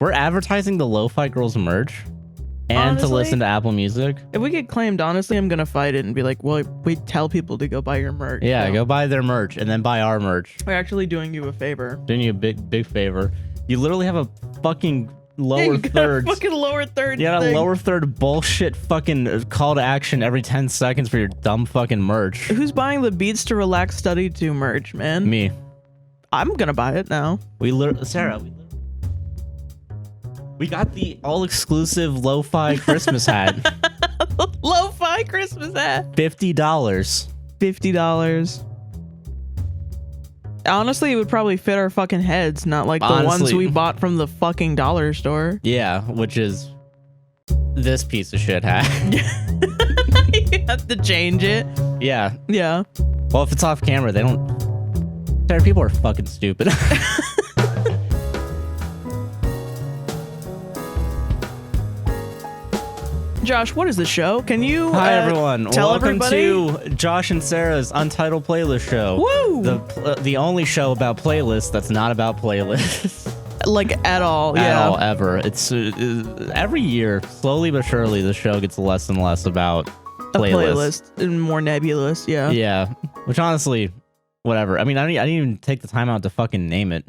We're advertising the Lo-Fi Girls merch and Honestly, to listen to Apple Music. If we get claimed, honestly, I'm gonna fight it and be like, well, we tell people to go buy your merch. Yeah, so go buy their merch and then buy our merch. we're actually doing you a favor. Doing you a big favor. You literally have a fucking lower you got third. a fucking lower third. Yeah, thing. lower third bullshit fucking call to action every 10 seconds for your dumb fucking merch. Who's buying the Beats to Relax Study 2 merch, man? Me. I'm gonna buy it now. Sarah, we got the all-exclusive lo-fi Christmas hat. Lo-fi Christmas hat. $50. $50. Honestly, it would probably fit our fucking heads, not like the ones we bought from the fucking dollar store. Yeah, which is this piece of shit hat. You have to change it. Yeah. Yeah. Well, if it's off camera, they don't. Sarah, people are fucking stupid. Josh, what is the show? Can you Hi everyone. tell Welcome everybody? to Josh and Sarah's Untitled Playlist Show. Woo! The only show about playlists that's not about playlists. Like at all, At yeah. all, ever. It's every year, slowly but surely, the show gets less and less about A playlists. playlist and more nebulous, yeah. Yeah, which honestly, whatever. I mean, I didn't even take the time out to fucking name it.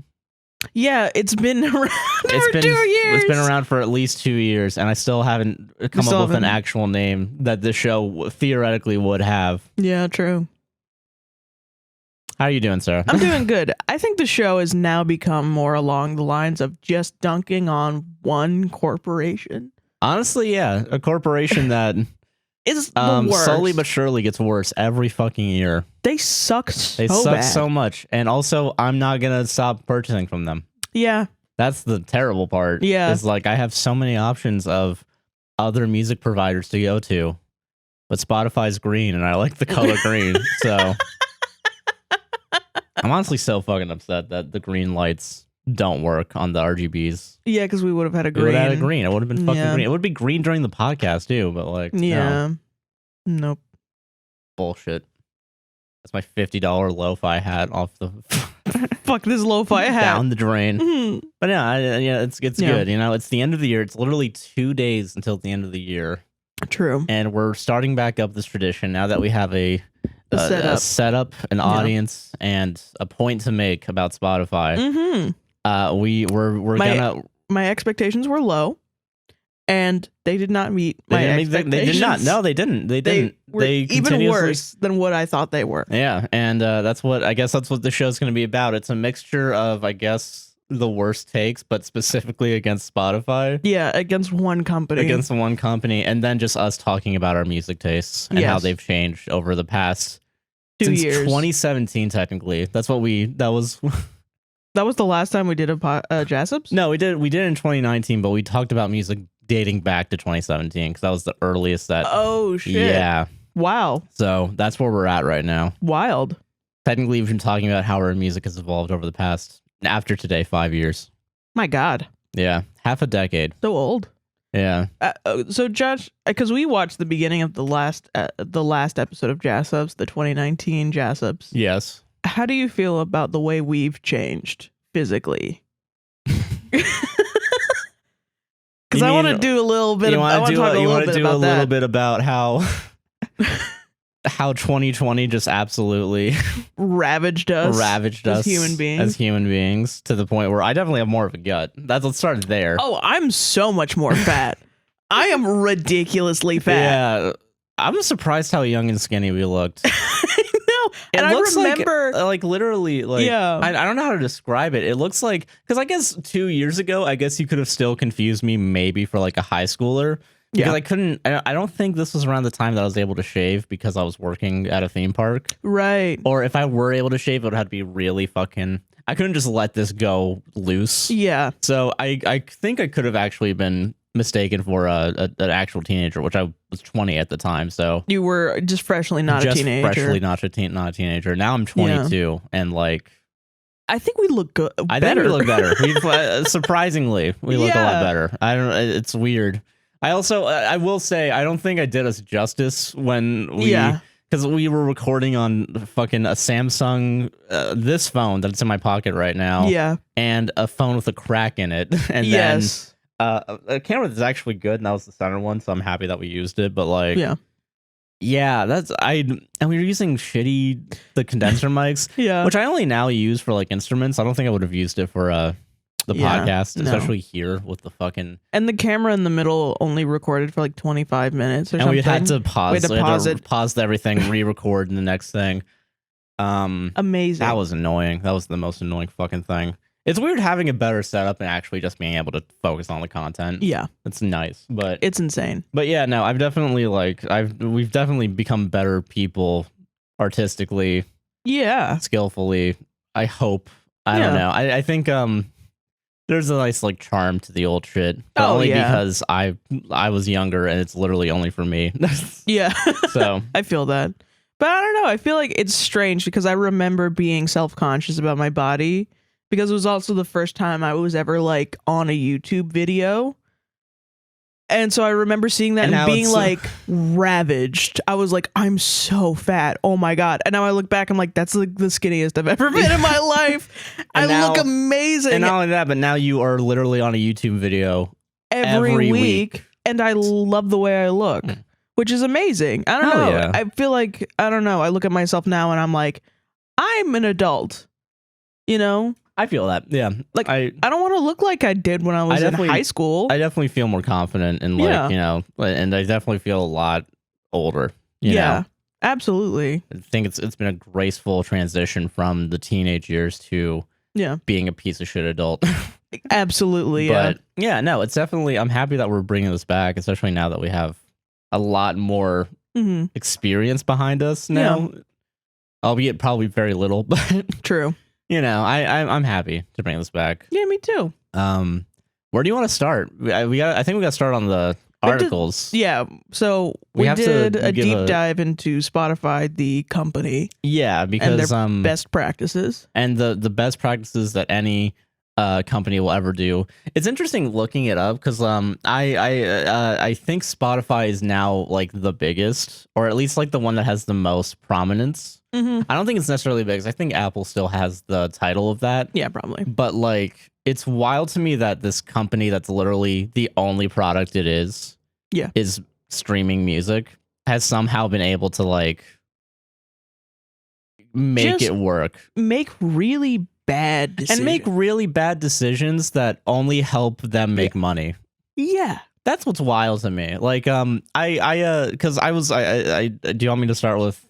Yeah, it's been around for 2 years. It's been around for at least 2 years, and I still haven't come up with an actual name that the show theoretically would have. Yeah, true. How are you doing, Sarah? I'm doing good. I think the show has now become more along the lines of just dunking on one corporation. Honestly, yeah, a corporation that Is the worst. slowly but surely gets worse every fucking year. They suck so They suck bad. so much, and also I'm not gonna stop purchasing from them. Yeah. That's the terrible part. Yeah. It's like I have so many options of other music providers to go to, but Spotify's green, and I like the color green. So I'm honestly so fucking upset that the green lights don't work on the RGBs. Yeah, because we would have had a It green. would have had a green. It would have been fucking Yeah. green. It would be green during the podcast too, but like, Yeah. no, Nope. bullshit. That's my $50 lo-fi hat off the Fuck this lo-fi hat. down the drain. Mhm. But yeah, it's Yeah. good. You know, it's the end of the year. It's literally 2 days until the end of the year, True. and we're starting back up this tradition now that we have a setup, an audience, and a point to make about Spotify. Mm-hmm. We're gonna. My expectations were low, and they did not meet my expectations. They did not. No, they didn't. They didn't. Were They even continuously- worse than what I thought they were. Yeah, and that's what the show's going to be about. It's a mixture of, I guess, the worst takes, but specifically against Spotify. Yeah, against one company. Against one company, and then just us talking about our music tastes and how Yes. they've changed over the past 2 since years. 2017. Technically, that was. That was the last time we did a JaSUPS? No, we did in 2019, but we talked about music dating back to 2017 because that was the earliest that. Oh, shit. Yeah. Wow. So that's where we're at right now. Wild. Technically, we've been talking about how our music has evolved over the past, after today, 5 years. My God. Yeah, half a decade. So old. Yeah. So Josh, because we watched the beginning of the last episode of JaSUPS, the 2019 JaSUPS. Yes. How do you feel about the way we've changed physically? Because I want to do a little bit. You want to do a little that. bit about how 2020 just absolutely ravaged us as human beings. to the point where I definitely have more of a gut. Let's start there. Oh, I'm so much more fat. I am ridiculously fat. Yeah. I'm surprised how young and skinny we looked. No, and I looks remember, like literally, like, yeah. I don't know how to describe it. It looks like, because I guess 2 years ago, I guess you could have still confused me maybe for like a high schooler. Because I don't think this was around the time that I was able to shave because I was working at a theme park. Right. Or if I were able to shave, it would have to be really fucking, I couldn't just let this go loose. Yeah. So I think I could have actually been mistaken for an actual teenager, which I was 20 at the time. So You were just freshly not a teenager. Freshly not a teenager. Now I'm 22 and like I think we look good. I think we look better. We've surprisingly we look a lot better. I don't. It's weird. I also I will say I don't think I did us justice when we because we were recording on fucking a Samsung, this phone that's in my pocket right now. Yeah. And a phone with a crack in it. And Yes. then a camera that's actually good, and that was the center one, so I'm happy that we used it. But like, yeah, and we were using the condenser mics, which I only now use for like instruments. I don't think I would have used it for the podcast, especially here with the fucking. And the camera in the middle only recorded for like 25 minutes or something. And we had to pause. We had to pause everything, re-record in the next thing. Amazing. That was annoying. That was the most annoying fucking thing. It's weird having a better setup and actually just being able to focus on the content. Yeah. It's nice, but it's insane. But yeah, no, we've definitely become better people artistically. Yeah. Skillfully. I hope. I don't know. I think there's a nice like charm to the old shit. But only because I was younger and it's literally only for me. Yeah. So I feel that. But I don't know. I feel like it's strange because I remember being self-conscious about my body. Because it was also the first time I was ever like on a YouTube video. And so I remember seeing that and being like ravaged. I was like, I'm so fat. Oh my God. And now I look back, I'm like, that's like the skinniest I've ever been in my life. I look amazing. And not only that, but now you are literally on a YouTube video every week. And I love the way I look, which is amazing. I don't know. Yeah. I feel like, I don't know. I look at myself now and I'm like, I'm an adult, you know? I feel that, yeah. Like I don't want to look like I did when I was in high school. I definitely feel more confident and like, you know, and I definitely feel a lot older. You know? Absolutely. I think it's been a graceful transition from the teenage years to being a piece of shit adult. Absolutely, but no, it's definitely. I'm happy that we're bringing this back, especially now that we have a lot more experience behind us now. Albeit probably very little, but true. You know, I'm happy to bring this back. Yeah, me too. Where do you want to start? I think we got to start on the articles. So we did a deep dive into Spotify, the company. Yeah, because and their best practices and the best practices that any company will ever do. It's interesting looking it up because I think Spotify is now like the biggest, or at least like the one that has the most prominence. I don't think it's necessarily big. I think Apple still has the title of that. Yeah, probably. But like, it's wild to me that this company that's literally the only product it is streaming music has somehow been able to like make it work. Make really bad decisions. And make really bad decisions that only help them make money. Yeah. That's what's wild to me. Like, do you want me to start with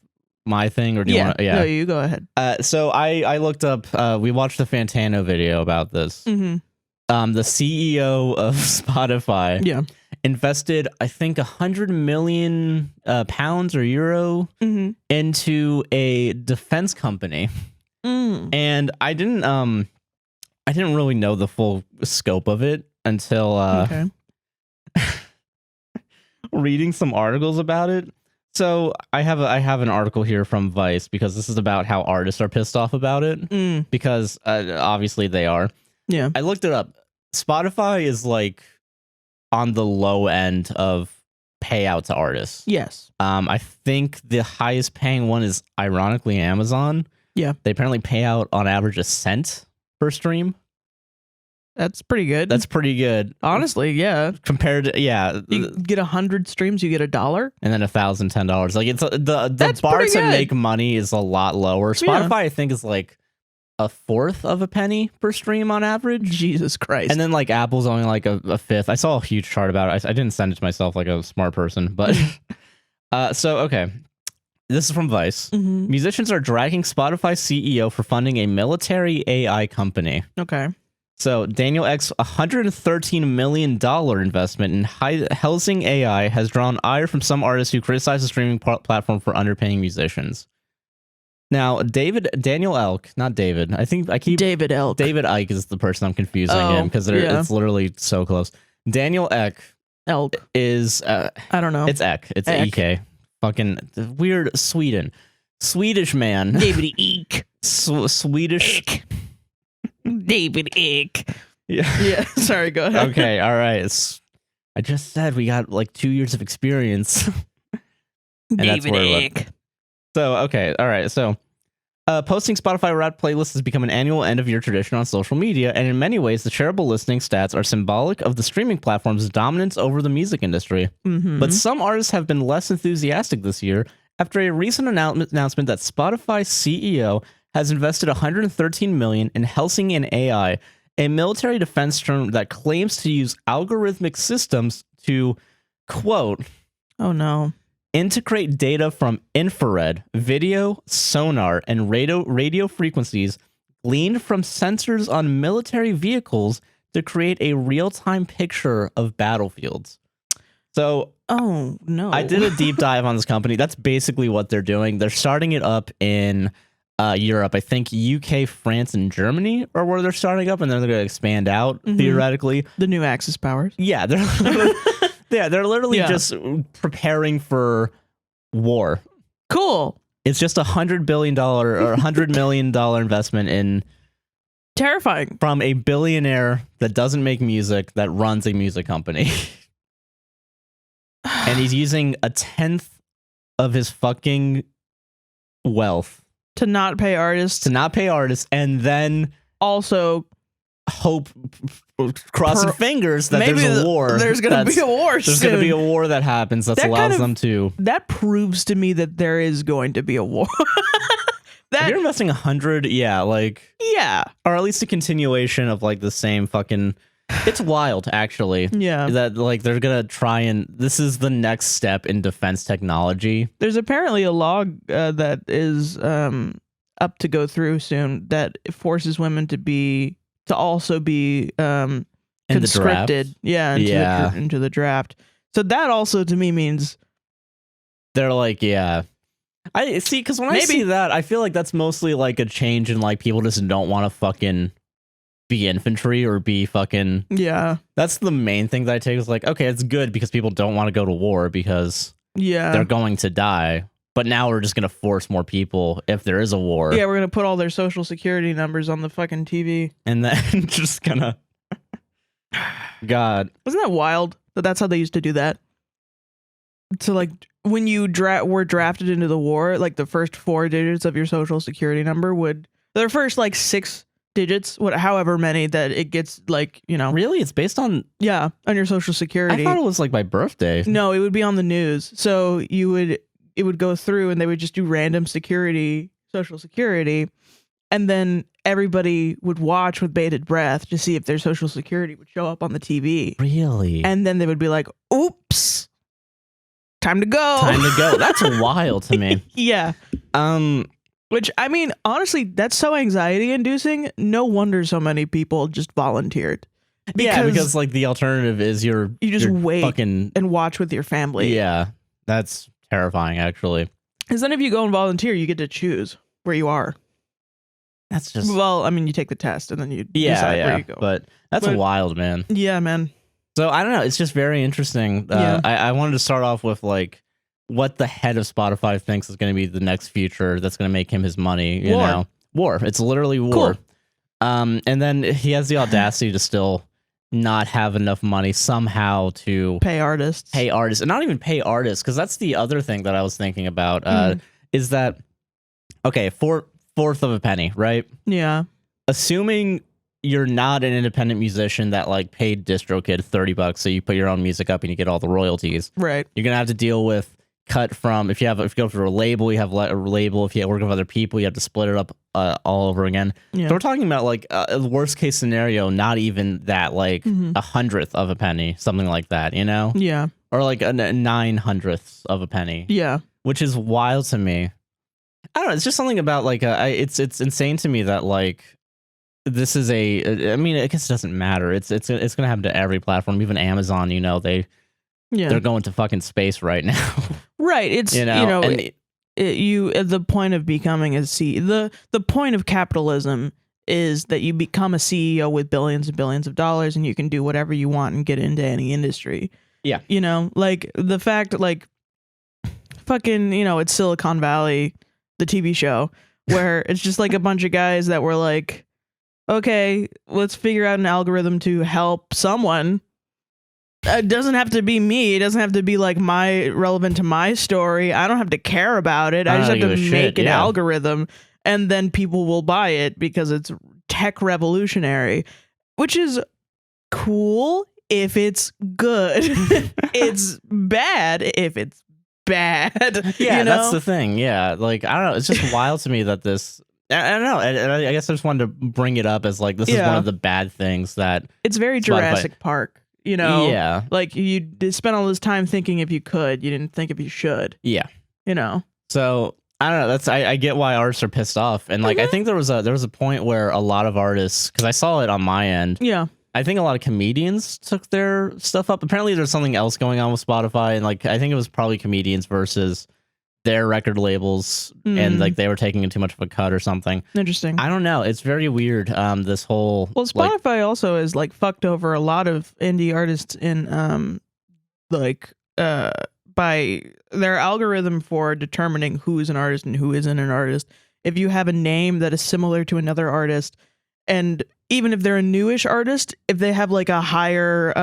my thing, or do you want to? No, you go ahead. So I looked up. We watched the Fantano video about this. The CEO of Spotify, invested I think 100 million pounds or euro into a defense company, and I didn't really know the full scope of it until reading some articles about it. So I have an article here from Vice because this is about how artists are pissed off about it because obviously they are. Yeah, I looked it up. Spotify is like on the low end of payout to artists. Yes. I think the highest paying one is ironically Amazon. Yeah. They apparently pay out on average a cent per stream. That's pretty good. That's pretty good. Honestly, yeah. Compared to, you get 100 streams, you get $1. And then $1,010. Like it's the bar to make money is a lot lower. Spotify, I think, is like a fourth of a penny per stream on average. Jesus Christ. And then like Apple's only like a fifth. I saw a huge chart about it. I didn't send it to myself like a smart person, but so okay. This is from Vice. Musicians are dragging Spotify CEO for funding a military AI company. Okay. So Daniel Ek's $113 million investment in housing AI has drawn ire from some artists who criticize the streaming platform for underpaying musicians. Now, Daniel Elk, not David. I think I keep David Elk. David Icke is the person I'm confusing him because it's literally so close. Daniel Elk is I don't know. It's Ek. It's EK. Fucking weird Swedish man. David Icke. Swedish. Ek. David Icke. Yeah. Sorry, go ahead. Okay, all right. I just said we got like 2 years of experience. David Icke. So, okay. All right. So, posting Spotify Wrapped playlists has become an annual end-of-year tradition on social media, and in many ways, the shareable listening stats are symbolic of the streaming platform's dominance over the music industry. But some artists have been less enthusiastic this year after a recent announcement that Spotify CEO has invested $113 million in Helsing and AI, a military defense term that claims to use algorithmic systems to, quote, oh no, integrate data from infrared, video, sonar, and radio frequencies gleaned from sensors on military vehicles to create a real-time picture of battlefields. So, oh no, I did a deep dive on this company. That's basically what they're doing. They're starting it up in Europe. I think UK, France, and Germany are where they're starting up, and then they're going to expand out theoretically. The new Axis powers. Yeah, they're literally just preparing for war. Cool. It's just $100 billion or $100 million investment in terrifying from a billionaire that doesn't make music that runs a music company. And he's using a 10th of his fucking wealth to not pay artists, and then also hope, crossing fingers that maybe there's a war. There's going to be a war. There's going to be a war that happens that allows them to. That proves to me that there is going to be a war. If you're investing 100, yeah, or at least a continuation of like the same fucking. It's wild, actually. Yeah, that like they're gonna try and this is the next step in defense technology. There's apparently a law that is up to go through soon that forces women to also be conscripted. Into the draft. So that also to me means they're like, yeah. I see, because when I see that, I feel like that's mostly like a change in like people just don't want to fucking be infantry or be fucking That's the main thing that I take is like, okay, it's good because people don't want to go to war because they're going to die. But now we're just gonna force more people if there is a war. Yeah, we're gonna put all their social security numbers on the fucking TV, and then just gonna. God, wasn't that wild? That's how they used to do that. So like when you were drafted into the war, like the first 4 digits of your social security number the first like 6 digits, however many that it gets, like, you know. Really? It's based on on your social security. I thought it was like my birthday. No, it would be on the news. So it would go through and they would just do random social security, and then everybody would watch with bated breath to see if their social security would show up on the TV. Really? And then they would be like, oops, time to go. That's wild to me. Yeah. Which, I mean, honestly, that's so anxiety inducing. No wonder so many people just volunteered. Because like the alternative is you just wait and watch with your family. Yeah, that's terrifying, actually. Because then if you go and volunteer, you get to choose where you are. That's just... Well, I mean, you take the test and then you decide where you go. But that's wild, man. Yeah, man. So, I don't know. It's just very interesting. I wanted to start off with, like, what the head of Spotify thinks is going to be the next future that's going to make him his money, you know? War. It's literally war. Cool. And then he has the audacity to still not have enough money somehow to pay artists, and not even pay artists, because that's the other thing that I was thinking about is that, okay, fourth of a penny, right? Yeah. Assuming you're not an independent musician that like paid DistroKid $30, so you put your own music up and you get all the royalties. Right. You're gonna have to deal with cut from if you go for a label, you have a label. If you work with other people, you have to split it up all over again. Yeah. So we're talking about like a worst case scenario, not even that, like 100th of a penny, something like that, you know? Yeah. Or like a 900th of a penny. Yeah. Which is wild to me. I don't know. It's just something about like it's insane to me that like this is I mean, I guess it doesn't matter. It's gonna happen to every platform, even Amazon. You know, they're going to fucking space right now. Right. It's the point of becoming the point of capitalism is that you become a CEO with billions and billions of dollars, and you can do whatever you want and get into any industry. Yeah. You know, like the fact, like fucking, you know, it's Silicon Valley, the TV show, where it's just like a bunch of guys that were like, okay, let's figure out an algorithm to help someone. It doesn't have to be me. It doesn't have to be like relevant to my story. I don't have to care about it. I just have to make an algorithm, and then people will buy it because it's tech revolutionary, which is cool if it's good. It's bad if it's bad. Yeah, that's the thing. Yeah, like I don't know. It's just wild to me that this. I don't know. And I guess I just wanted to bring it up as like this is one of the bad things that it's very Jurassic Park. You know, yeah, like you spent all this time thinking if you could, you didn't think if you should. Yeah, you know. So I don't know. That's I get why artists are pissed off, and like I think there was a point where a lot of artists, because I saw it on my end. Yeah, I think a lot of comedians took their stuff up. Apparently, there's something else going on with Spotify, and like I think it was probably comedians versus their record labels, and like they were taking too much of a cut or something. Interesting. I don't know. It's very weird. This whole Spotify also is like fucked over a lot of indie artists in by their algorithm for determining who is an artist and who isn't an artist. If you have a name that is similar to another artist, and even if they're a newish artist, if they have like a higher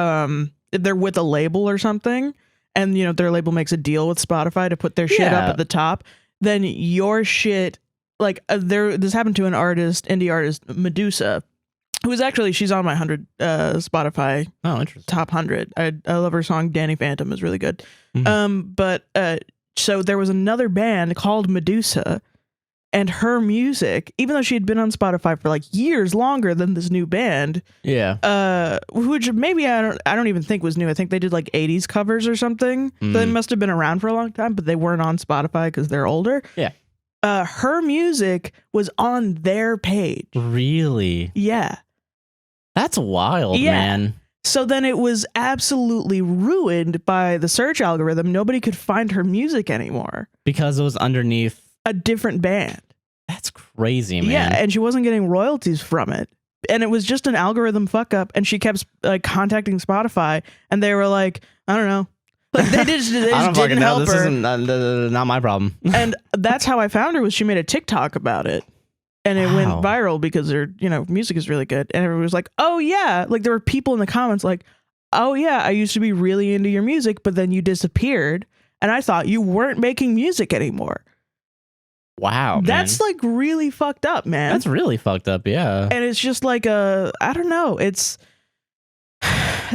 if they're with a label or something, and you know their label makes a deal with Spotify to put their shit up at the top, then your shit, like this happened to an indie artist, Medusa, who is actually, she's on my 100 Spotify top 100. I love her song Danny Phantom is really good. So there was another band called Medusa, and her music, even though she had been on Spotify for like years longer than this new band, which maybe I don't even think was new. I think they did like 80s covers or something. So they must have been around for a long time, but they weren't on Spotify because they're older. Yeah. Her music was on their page. Really? Yeah. That's wild, man. So then it was absolutely ruined by the search algorithm. Nobody could find her music anymore because it was underneath a different band. That's crazy, man. Yeah, and she wasn't getting royalties from it. And it was just an algorithm fuck up, and she kept like contacting Spotify, and they were like, I don't know. Like they just didn't help her. This isn't not my problem. And that's how I found her, was she made a TikTok about it. And it went viral because her, music is really good. And everyone was like, oh yeah. Like there were people in the comments like, oh yeah, I used to be really into your music, but then you disappeared. And I thought you weren't making music anymore. Wow. That's like really fucked up, man. That's really fucked up. Yeah. And it's just like I don't know. This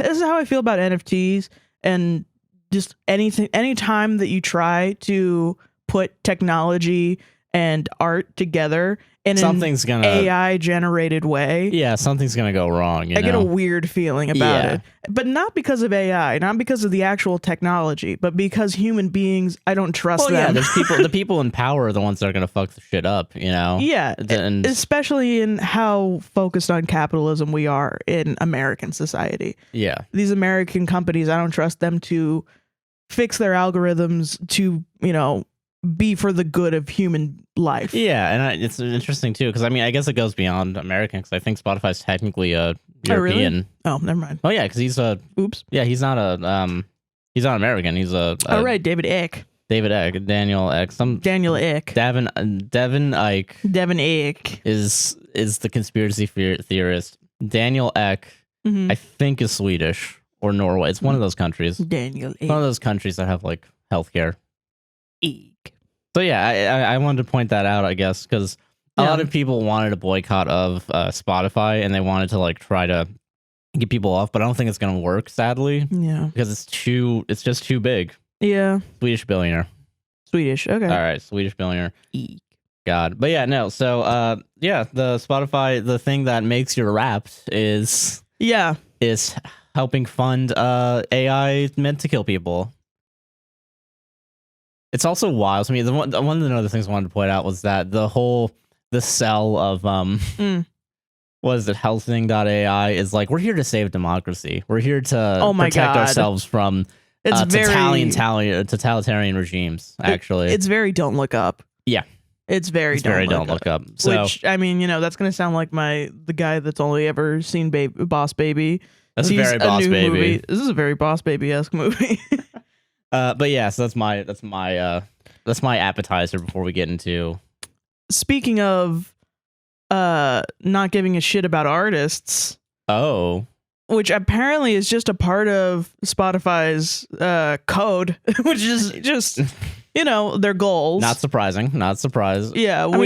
is how I feel about NFTs and just any time that you try to put technology and art together in something's an AI generated way. Yeah, something's gonna go wrong. I get a weird feeling about it, but not because of AI, not because of the actual technology, but because human beings, I don't trust them. Yeah, there's the people in power are the ones that are gonna fuck the shit up. Yeah, and especially in how focused on capitalism we are in American society. Yeah, these American companies, I don't trust them to fix their algorithms to be for the good of human life. Yeah, and it's interesting too because I guess it goes beyond American because I think Spotify's technically a European. Really? Oh, never mind. Oh yeah, because he's a Yeah, he's not American. He's a right, David Icke. Daniel Icke. Daniel Icke. Devin Icke. Devin Icke is the conspiracy theorist. Daniel Icke, I think, is Swedish or Norway. It's one of those countries. Daniel Icke. One of those countries that have like healthcare. Icke. So yeah, I wanted to point that out, I guess, because a lot of people wanted a boycott of Spotify, and they wanted to like try to get people off, but I don't think it's gonna work, sadly. Yeah, because it's just too big. Yeah, Swedish billionaire. Swedish, okay. All right, Swedish billionaire. Eek. God, but yeah, no. So the Spotify, the thing that makes you Wrapped is helping fund AI meant to kill people. It's also wild to me. One of the other things I wanted to point out was that the cell of was it healthing.ai is like, we're here to save democracy. We're here to protect ourselves from totalitarian regimes. Actually, it's very don't look up. Yeah, it's very don't look up. So, which that's gonna sound like the guy that's only ever seen Boss Baby. That's very Boss Baby. Movie. This is a very Boss Baby-esque movie. But yeah, so that's my appetizer before we get into. Speaking of not giving a shit about artists. Oh. which apparently is just a part of Spotify's code, which is just, their goals. Not surprising. Not surprised. Yeah. I mean,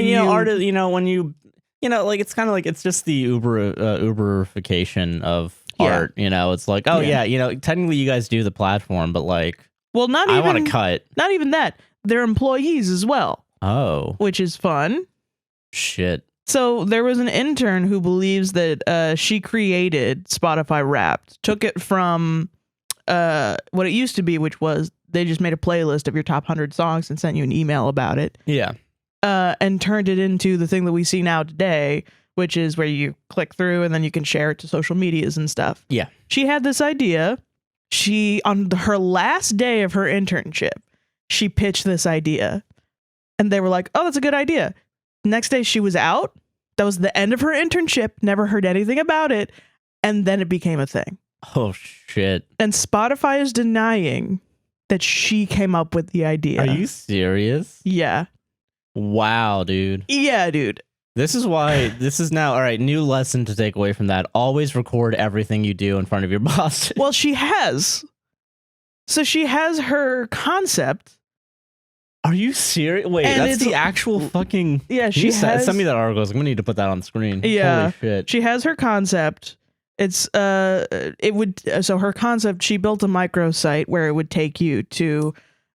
when you, like, it's kind of like, it's just the Uberification of art, it's like, oh yeah, technically you guys do the platform, but like, well, I want to cut. Not even that. They're employees as well. Oh. Which is fun. Shit. So there was an intern who believes that she created Spotify Wrapped, took it from what it used to be, which was they just made a playlist of your top 100 songs and sent you an email about it. Yeah. And turned it into the thing that we see now today, which is where you click through and then you can share it to social medias and stuff. Yeah. She had this idea. On her last day of her internship, she pitched this idea. And they were like, oh, that's a good idea. Next day she was out. That was the end of her internship. Never heard anything about it. And then it became a thing. Oh, shit. And Spotify is denying that she came up with the idea. Are you serious? Yeah. Wow, dude. Yeah, dude. This is why this is now, all right, new lesson to take away from that. Always record everything you do in front of your boss. Well, she has. So she has her concept. Are you serious? Wait, and that's the actual fucking... Yeah, she has... Send me that article. I'm going to need to put that on the screen. Yeah. Holy shit. She has her concept. It's, so her concept, she built a microsite where it would take you to,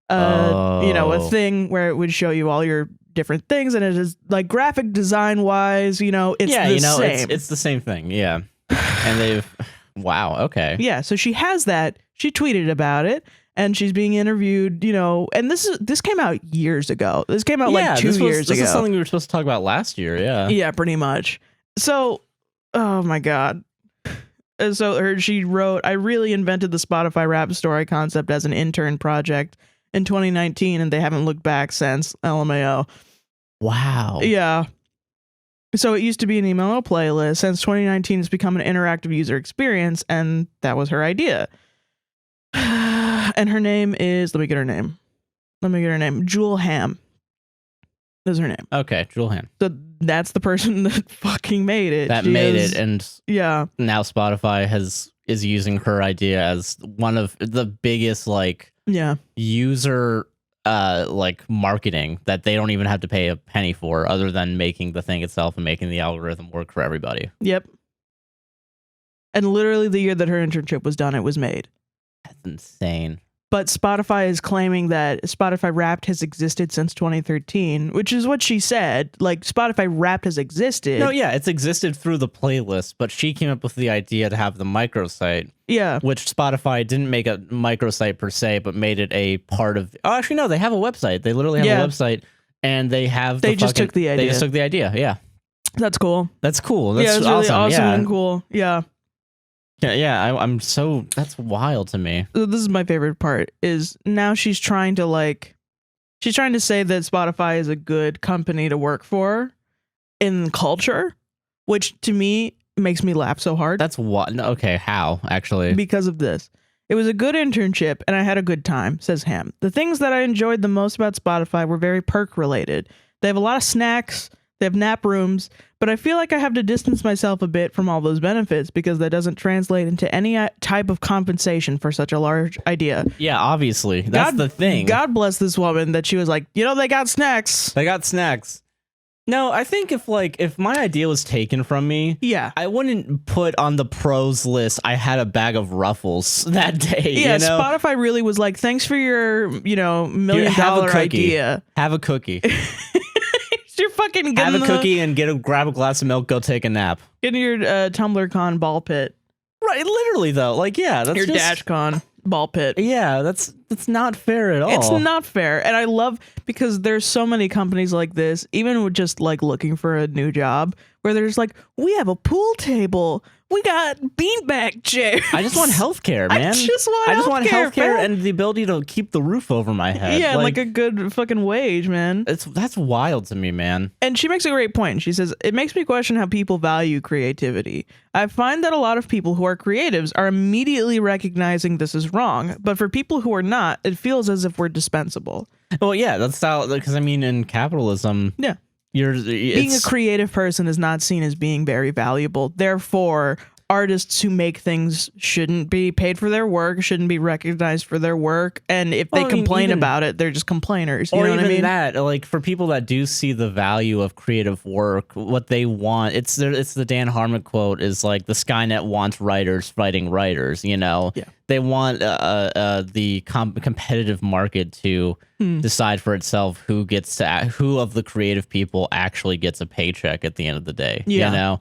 a thing where it would show you all your different things. And it is like graphic design wise, it's the same. It's the same thing. Yeah. And they've... Wow. Okay. Yeah. So she has that. She tweeted about it. And she's being interviewed, and this came out years ago. This came out like 2 years ago. This is something we were supposed to talk about last year. Yeah. Yeah, pretty much. So, oh my God. So she wrote, I really invented the Spotify Rap Story concept as an intern project in 2019, and they haven't looked back since. LMAO. Wow. Yeah. So it used to be an email playlist. Since 2019, it's become an interactive user experience, and that was her idea. And her name is, let me get her name. Jewel Ham is her name. Okay, Jewel Ham. So that's the person that fucking made it. And yeah. Now Spotify is using her idea as one of the biggest user marketing that they don't even have to pay a penny for, other than making the thing itself and making the algorithm work for everybody. Yep. And literally the year that her internship was done, it was made. That's insane. But Spotify is claiming that Spotify Wrapped has existed since 2013, which is what she said. Like, Spotify Wrapped has existed. No, yeah, it's existed through the playlist, but she came up with the idea to have the microsite. Yeah. Which Spotify didn't make a microsite per se, but made it a part of... Oh, actually, no, they have a website. They literally have a website, and they have... They just took the idea. They just took the idea, yeah. That's cool. That's cool. That's it's really awesome and cool. Yeah. Yeah, I'm so... That's wild to me. This is my favorite part, is now she's trying to say that Spotify is a good company to work for in culture, which to me makes me laugh so hard. That's what... Okay, how, actually? Because of this. It was a good internship, and I had a good time, says Ham. The things that I enjoyed the most about Spotify were very perk related. They have a lot of snacks, they have nap rooms, but I feel like I have to distance myself a bit from all those benefits because that doesn't translate into any type of compensation for such a large idea. Yeah, obviously. That's the thing. God bless this woman that she was like, they got snacks. They got snacks. No, I think if my idea was taken from me, yeah, I wouldn't put on the pros list I had a bag of Ruffles that day. Yeah, Spotify really was like, thanks for your, $1 million idea. Have a cookie. You're fucking have a cookie and grab a glass of milk, go take a nap. Get in your TumblrCon ball pit. Right, literally though. Like, yeah, that's your DashCon ball pit. Yeah, that's not fair at all. It's not fair. And I love, because there's so many companies like this, even with just like looking for a new job, where there's like, we have a pool table. We got beanbag chairs. I just want healthcare, man. I just want healthcare and the ability to keep the roof over my head. Yeah, like a good fucking wage, man. That's wild to me, man. And she makes a great point. She says, it makes me question how people value creativity. I find that a lot of people who are creatives are immediately recognizing this is wrong. But for people who are not, it feels as if we're dispensable. Well, yeah, that's how, because I mean, in capitalism, yeah. Being a creative person is not seen as being very valuable. Therefore, artists who make things shouldn't be paid for their work, shouldn't be recognized for their work, and if they complain about it, they're just complainers. You know what I mean? That, like, for people that do see the value of creative work, what they want, it's the Dan Harmon quote is like, the Skynet wants writers fighting writers. You know, they want the competitive market to decide for itself who of the creative people actually gets a paycheck at the end of the day. You know.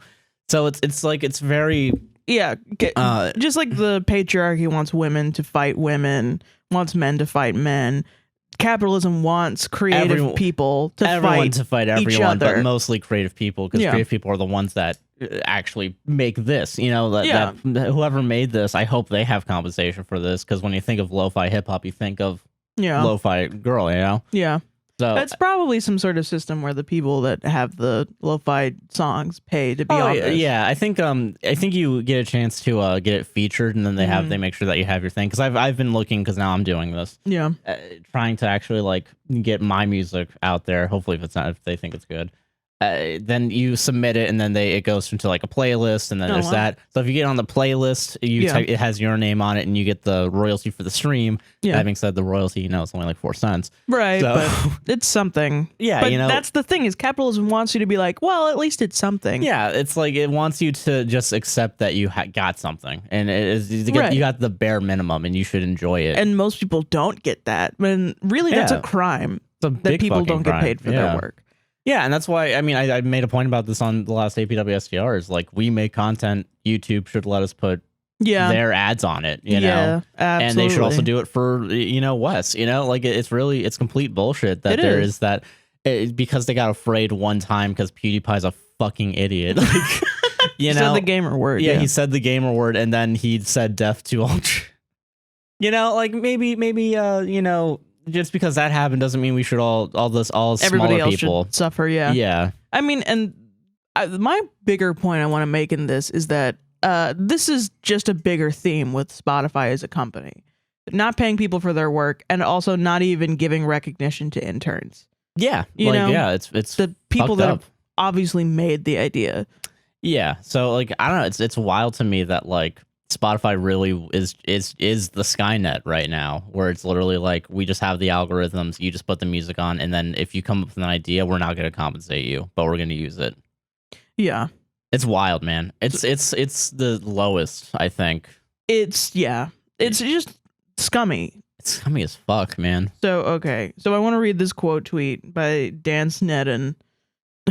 So it's very just like the patriarchy wants women to fight women, wants men to fight men. Capitalism wants creative people to fight everyone, each other. But mostly creative people, because creative people are the ones that actually make this. You know, that whoever made this, I hope they have compensation for this, because when you think of lo-fi hip hop, you think of lo-fi girl. You know, So it's probably some sort of system where the people that have the lo-fi songs pay to be on this. Yeah, I think you get a chance to get it featured, and then they make sure that you have your thing. Because I've been looking, because now I'm doing this. Yeah, trying to actually like get my music out there. Hopefully, if they think it's good. Then you submit it, and then it goes into like a playlist, and then there's that. So if you get on the playlist, it has your name on it, and you get the royalty for the stream. Having said the royalty, it's only like 4 cents. Right, so, but it's something. Yeah, but that's the thing, is capitalism wants you to be like, well, at least it's something. Yeah, it's like it wants you to just accept that you got something, and you got the bare minimum, and you should enjoy it. And most people don't get that, when really that's a crime. It's a big people don't crime. Get paid for their work. Yeah, and that's why, I mean, I made a point about this on the last APWSTR, is like, we make content, YouTube should let us put their ads on it, you know? Absolutely. And they should also do it for, Wes, like, it's complete bullshit that is that, because they got afraid one time because PewDiePie's a fucking idiot. Like, he said the gamer word. Yeah, he said the gamer word, and then he said death to all... like, maybe, just because that happened doesn't mean we should all everybody smaller else people should suffer. Yeah. I mean, and my bigger point I want to make in this is that this is just a bigger theme with Spotify as a company, not paying people for their work, and also not even giving recognition to interns. Yeah, it's the people that have obviously made the idea. Yeah, so like, I don't know, it's wild to me that like Spotify really is the Skynet right now, where it's literally like, we just have the algorithms, you just put the music on, and then if you come up with an idea, we're not going to compensate you, but we're going to use it. Yeah, it's wild, man. It's the lowest, I think. It's just scummy. It's scummy as fuck, man. So I want to read this quote tweet by Dan Sneddon,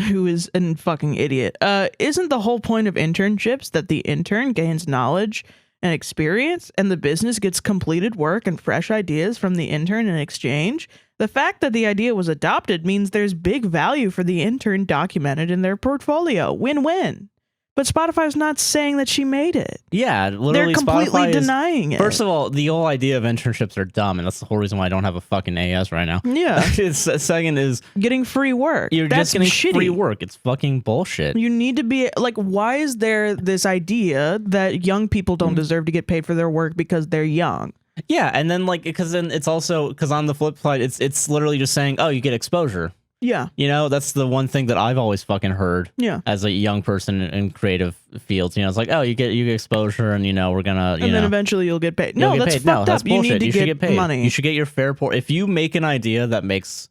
who is a fucking idiot. Isn't the whole point of internships that the intern gains knowledge and experience, and the business gets completed work and fresh ideas from the intern in exchange? The fact that the idea was adopted means there's big value for the intern documented in their portfolio. Win-win. But Spotify's not saying that she made it. Yeah, literally, they're completely denying it. First of all, the whole idea of internships are dumb, and that's the whole reason why I don't have a fucking AS right now. Yeah. Second is getting free work. That's just getting free work. It's fucking bullshit. You need to be like, why is there this idea that young people don't deserve to get paid for their work because they're young? Yeah, and then like, because then it's also, because on the flip side, it's literally just saying, oh, you get exposure. Yeah. That's the one thing that I've always fucking heard. Yeah. As a young person in creative fields, it's like, oh, you get exposure, and we're gonna, and then eventually you'll get paid. No, that's fucked up. You need to get paid. Money. You should get your fair if you make an idea that makes.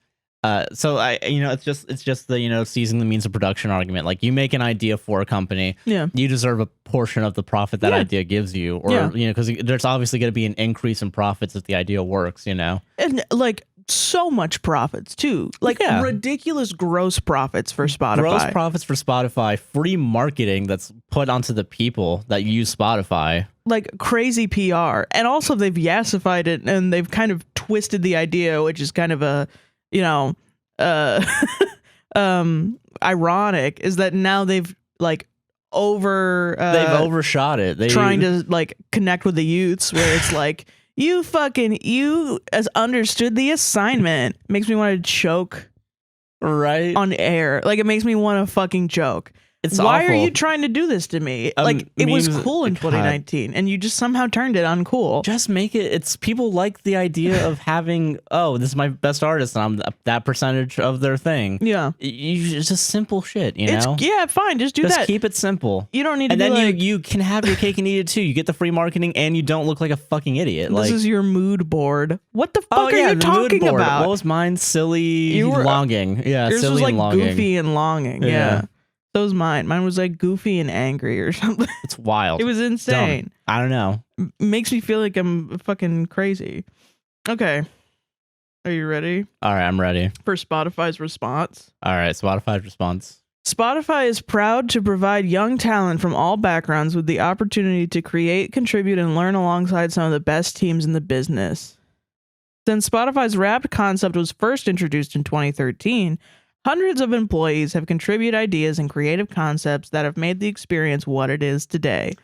So it's just the seizing the means of production argument. Like, you make an idea for a company, you deserve a portion of the profit that idea gives you, or because there's obviously going to be an increase in profits if the idea works, and like, so much profits too, like ridiculous gross profits for Spotify. Gross profits for Spotify, free marketing that's put onto the people that use Spotify, like crazy PR, and also they've yassified it, and they've kind of twisted the idea, which is kind of a ironic, is that now they've like they've overshot it. Trying to like connect with the youths, where it's like, you as understood the assignment. Makes me want to choke right on air. Like, it makes me want to fucking choke. It's Why are awful. you trying to do this to me? Like, it was memes- cool in God. 2019, and you just somehow turned it uncool. Just make it. It's people like the idea of having. Oh, this is my best artist, and I'm that percentage of their thing. Yeah, It's just simple shit. You know. Yeah, fine. Just do Just that. keep it simple. You don't need to And be then like, you can have your cake and eat it too. You get the free marketing, and you don't look like a fucking idiot. this Like, is your mood board. What the fuck are you the mood talking board. about? What was mine? Silly You were- longing. Yeah, Yours silly was like and longing. goofy and longing. Yeah. So was mine. Mine was like goofy and angry or something. It's wild. It was insane. I don't know. Makes me feel like I'm fucking crazy. Okay. Are you ready All right, I'm ready. for Spotify's response? All right, Spotify's response. Spotify is proud to provide young talent from all backgrounds with the opportunity to create, contribute, and learn alongside some of the best teams in the business. Since Spotify's Wrapped concept was first introduced in 2013, hundreds of employees have contributed ideas and creative concepts that have made the experience what it is today.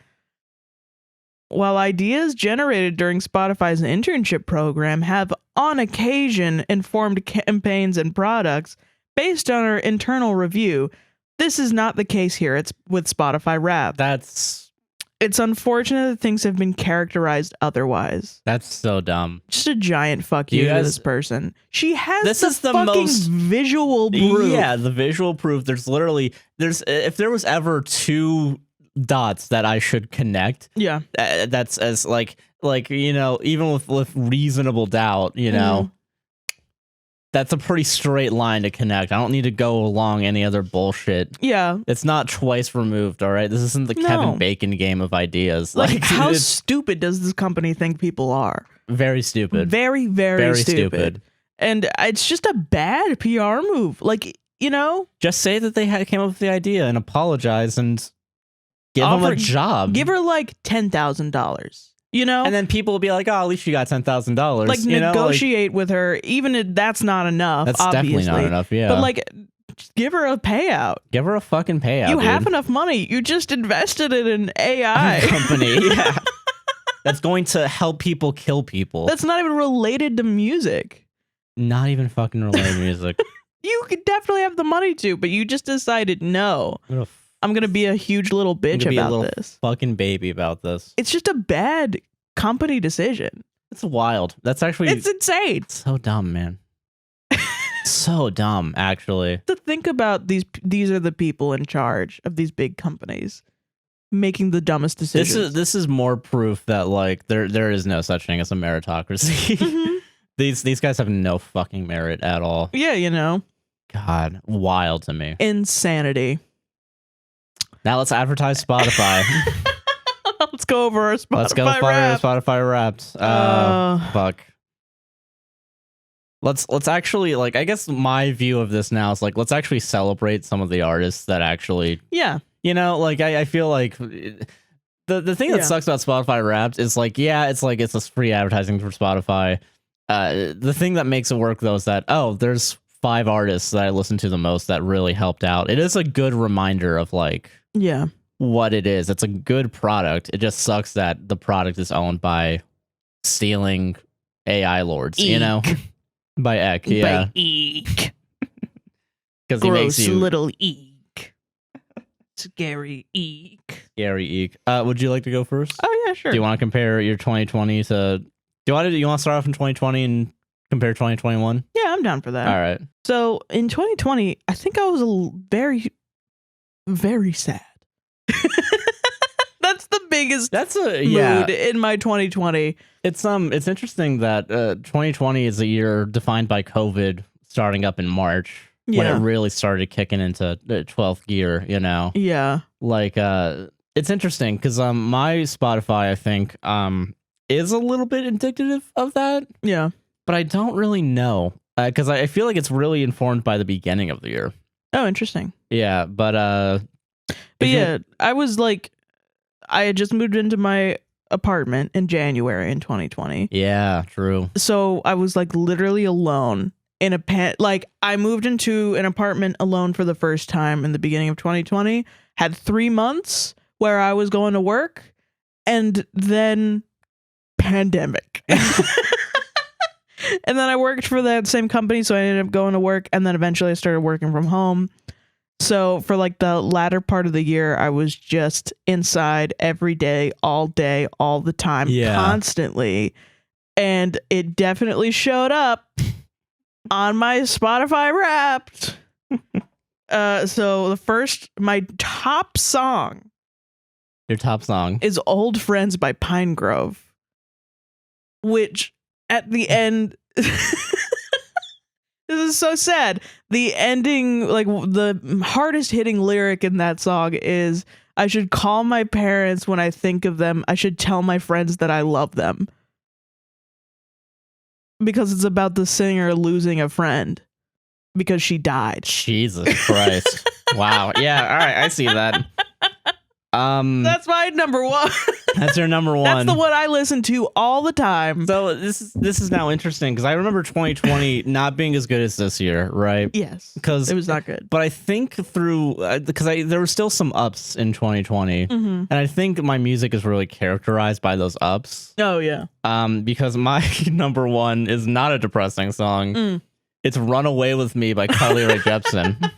While ideas generated during Spotify's internship program have, on occasion, informed campaigns and products based on our internal review, this is not the case here. It's with Spotify Wrapped. It's unfortunate that things have been characterized otherwise. That's so dumb. Just a giant fuck you to this person. She has This is the fucking most visual proof. Yeah, the visual proof. There's if there was ever two dots that I should connect, Yeah. that's as like even with reasonable doubt, that's a pretty straight line to connect. I don't need to go along any other bullshit. Yeah. It's not twice removed, all right? This isn't the No. Kevin Bacon game of ideas. Like how it's stupid does this company think people are? very stupid. Very, very, Very stupid. And it's just a bad PR move. Like, Just say that they came up with the idea and apologize and give them a job. give her like $10,000. And then people will be like, oh, at least you got $10,000. Like negotiate with her, even if that's not enough. That's obviously. definitely not enough. Yeah, But like, just give her a payout. give her a fucking payout. You dude. have enough money. You just invested it in AI. company. Yeah, that's going to help people kill people. That's not even related to music. Not even fucking related music. You could definitely have the money to, but you just decided no. I'm gonna be a huge little bitch about this. Fucking baby about this. It's just a bad company decision. It's wild. That's actually It's insane so dumb, man. So dumb, actually. to think about. These are the people in charge of these big companies making the dumbest decisions. This is more proof that like there is no such thing as a meritocracy. Mhm. These guys have no fucking merit at all. Yeah, God, wild to me. insanity. Now let's advertise Spotify. Let's go over our Spotify Let's go for Wrapped. Spotify Wrapped. Fuck. Let's actually like. I guess my view of this now is like let's actually celebrate some of the artists that actually. Yeah. Like I feel like the thing that sucks about Spotify Wrapped is like it's a free advertising for Spotify. The thing that makes it work though is that there's 5 artists that I listen to the most that really helped out. It is a good reminder of like what it is. It's a good product. It just sucks that the product is owned by stealing AI lords, by Eck, yeah. By Eek. Because he makes you little Eek. Scary Eek. scary Eek. Would you like to go first? Oh yeah, sure. Do you want to compare your 2020 to? You want to start off in 2020 and compare 2021? Yeah, I'm down for that. All right. So in 2020, I think I was very, very sad. That's the biggest mood in my 2020. It's interesting that 2020 is a year defined by COVID starting up in March when it really started kicking into the 12th gear, Yeah. Like it's interesting because my Spotify I think is a little bit indicative of that. Yeah. But I don't really know because I feel like it's really informed by the beginning of the year. Oh, interesting. Yeah, but yeah, I was like, I had just moved into my apartment in January in 2020. Yeah, true. So I was like literally alone in a like I moved into an apartment alone for the first time in the beginning of 2020. Had 3 months where I was going to work, and then pandemic. And then I worked for that same company, so I ended up going to work, and then eventually I started working from home. So for like the latter part of the year, I was just inside every day, all the time, constantly. And it definitely showed up on my Spotify Wrapped. So my top song. Your top song is Old Friends by Pine Grove, which at the end, this is so sad. The ending, like the hardest hitting lyric in that song is, I should call my parents when I think of them. I should tell my friends that I love them. Because it's about the singer losing a friend because she died. Jesus Christ. Wow. Yeah. All right. I see that. That's my number one. That's your number one. That's the one I listen to all the time. So this is now interesting because I remember 2020 not being as good as this year, right? Yes, because it was not good. But I think through because there were still some ups in 2020, and I think my music is really characterized by those ups. Oh yeah. Because my number one is not a depressing song. It's "Run Away with Me" by Carly Rae Jepsen.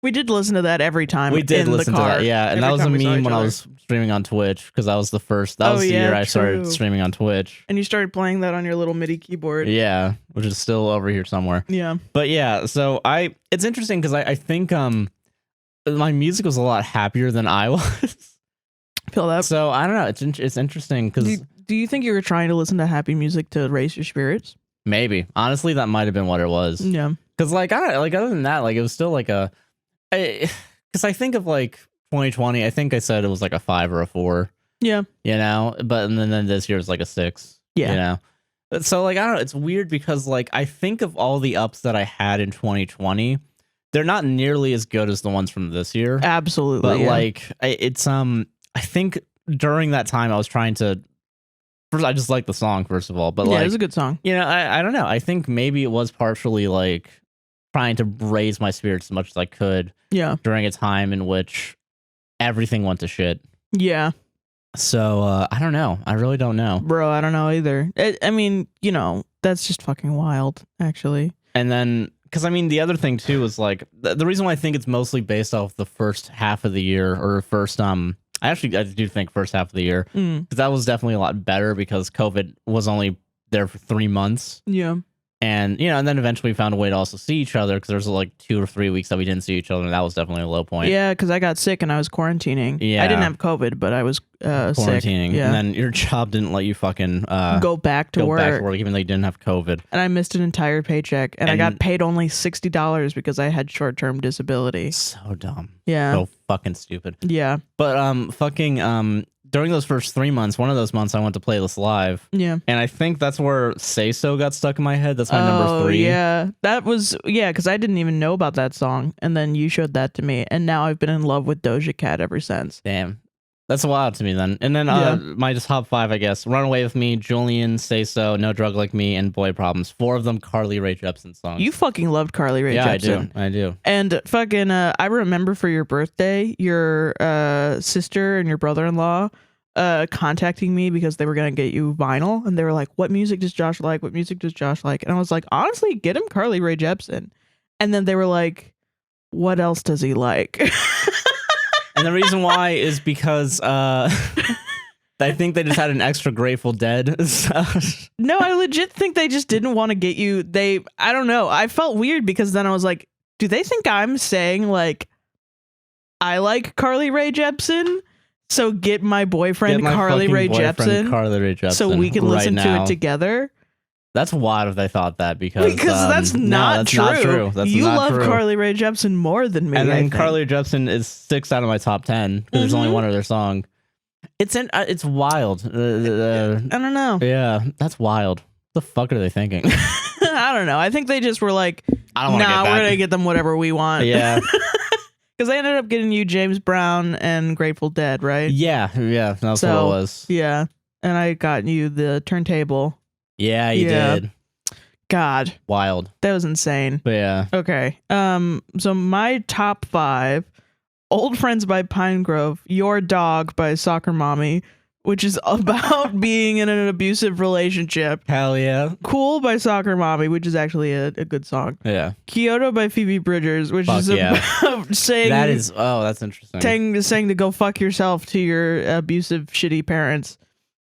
We did listen to that every time. We did listen to that, yeah. And that was a meme when I was streaming on Twitch because that was the first. That was the year I started streaming on Twitch. And you started playing that on your little MIDI keyboard. Yeah, which is still over here somewhere. Yeah. But yeah, so it's interesting because I think my music was a lot happier than I was. Feel that. So I don't know. It's interesting because. Do you think you were trying to listen to happy music to raise your spirits? Maybe. Honestly, that might have been what it was. Yeah. Because like I don't like other than that, like it was still like a. Because I think of like 2020, I think I said it was like a 5 or a 4. Yeah. You know, but and then this year is like a 6. Yeah. You know, so like I don't know. It's weird because like I think of all the ups that I had in 2020, they're not nearly as good as the ones from this year. Absolutely. But like it's I think during that time I was trying to. First, I just like the song first of all, but like it was a good song. You know, I don't know. I think maybe it was partially like. Trying to raise my spirits as much as I could during a time in which everything went to shit. Yeah. So I don't know. I really don't know. Bro, I don't know either. I mean, you know, that's just fucking wild, actually. And then, because I mean, the other thing too is like, the reason why I think it's mostly based off the first half of the year or first, I do think first half of the year, because that was definitely a lot better because COVID was only there for 3 months. Yeah. And, you know, and then eventually we found a way to also see each other because there was like 2 or 3 weeks that we didn't see each other. And that was definitely a low point. Yeah, because I got sick and I was quarantining. Yeah. I didn't have COVID, but I was quarantining. Sick. Yeah. And then your job didn't let you fucking go back to work, even though you didn't have COVID. And I missed an entire paycheck. And I got paid only $60 because I had short-term disability. So dumb. Yeah. So fucking stupid. Yeah. But during those first 3 months, one of those months I went to Playlist Live. Yeah. And I think that's where Say So got stuck in my head. That's my number 3. Yeah. That was, because I didn't even know about that song. And then you showed that to me. And now I've been in love with Doja Cat ever since. Damn. That's wild to me then. And then my top 5, I guess. Run Away With Me, Julian, Say So, No Drug Like Me, and Boy Problems. 4 of them Carly Rae Jepsen songs. You fucking loved Carly Rae Jepsen. I do. And fucking, I remember for your birthday, your sister and your brother-in-law contacting me because they were going to get you vinyl. And they were like, what music does Josh like? What music does Josh like? And I was like, honestly, get him Carly Rae Jepsen. And then they were like, what else does he like? And the reason why is because I think they just had an extra Grateful Dead. So. No, I legit think they just didn't want to get you. I don't know. I felt weird because then I was like, do they think I'm saying like, I like Carly Rae Jepsen? So get my boyfriend Carly Rae Jepsen so we can listen to it together? That's wild if they thought that because that's not true. Not true. That's you not love true. Carly Rae Jepsen more than me. And then Carly Rae Jepsen is 6 out of my top 10 because there's only one other song. It's wild. I don't know. Yeah, that's wild. The fuck are they thinking? I don't know. I think they just were like, we're gonna get them whatever we want. Yeah. Because I ended up getting you James Brown and Grateful Dead, right? Yeah, that's what it was. Yeah, and I got you the turntable. Yeah, you did. God. Wild. That was insane. But yeah. Okay. So my top 5, Old Friends by Pine Grove, Your Dog by Soccer Mommy, which is about being in an abusive relationship. Hell yeah. Cool by Soccer Mommy, which is actually a good song. Yeah. Kyoto by Phoebe Bridgers, which is about saying that is that's interesting. Saying to go fuck yourself to your abusive, shitty parents.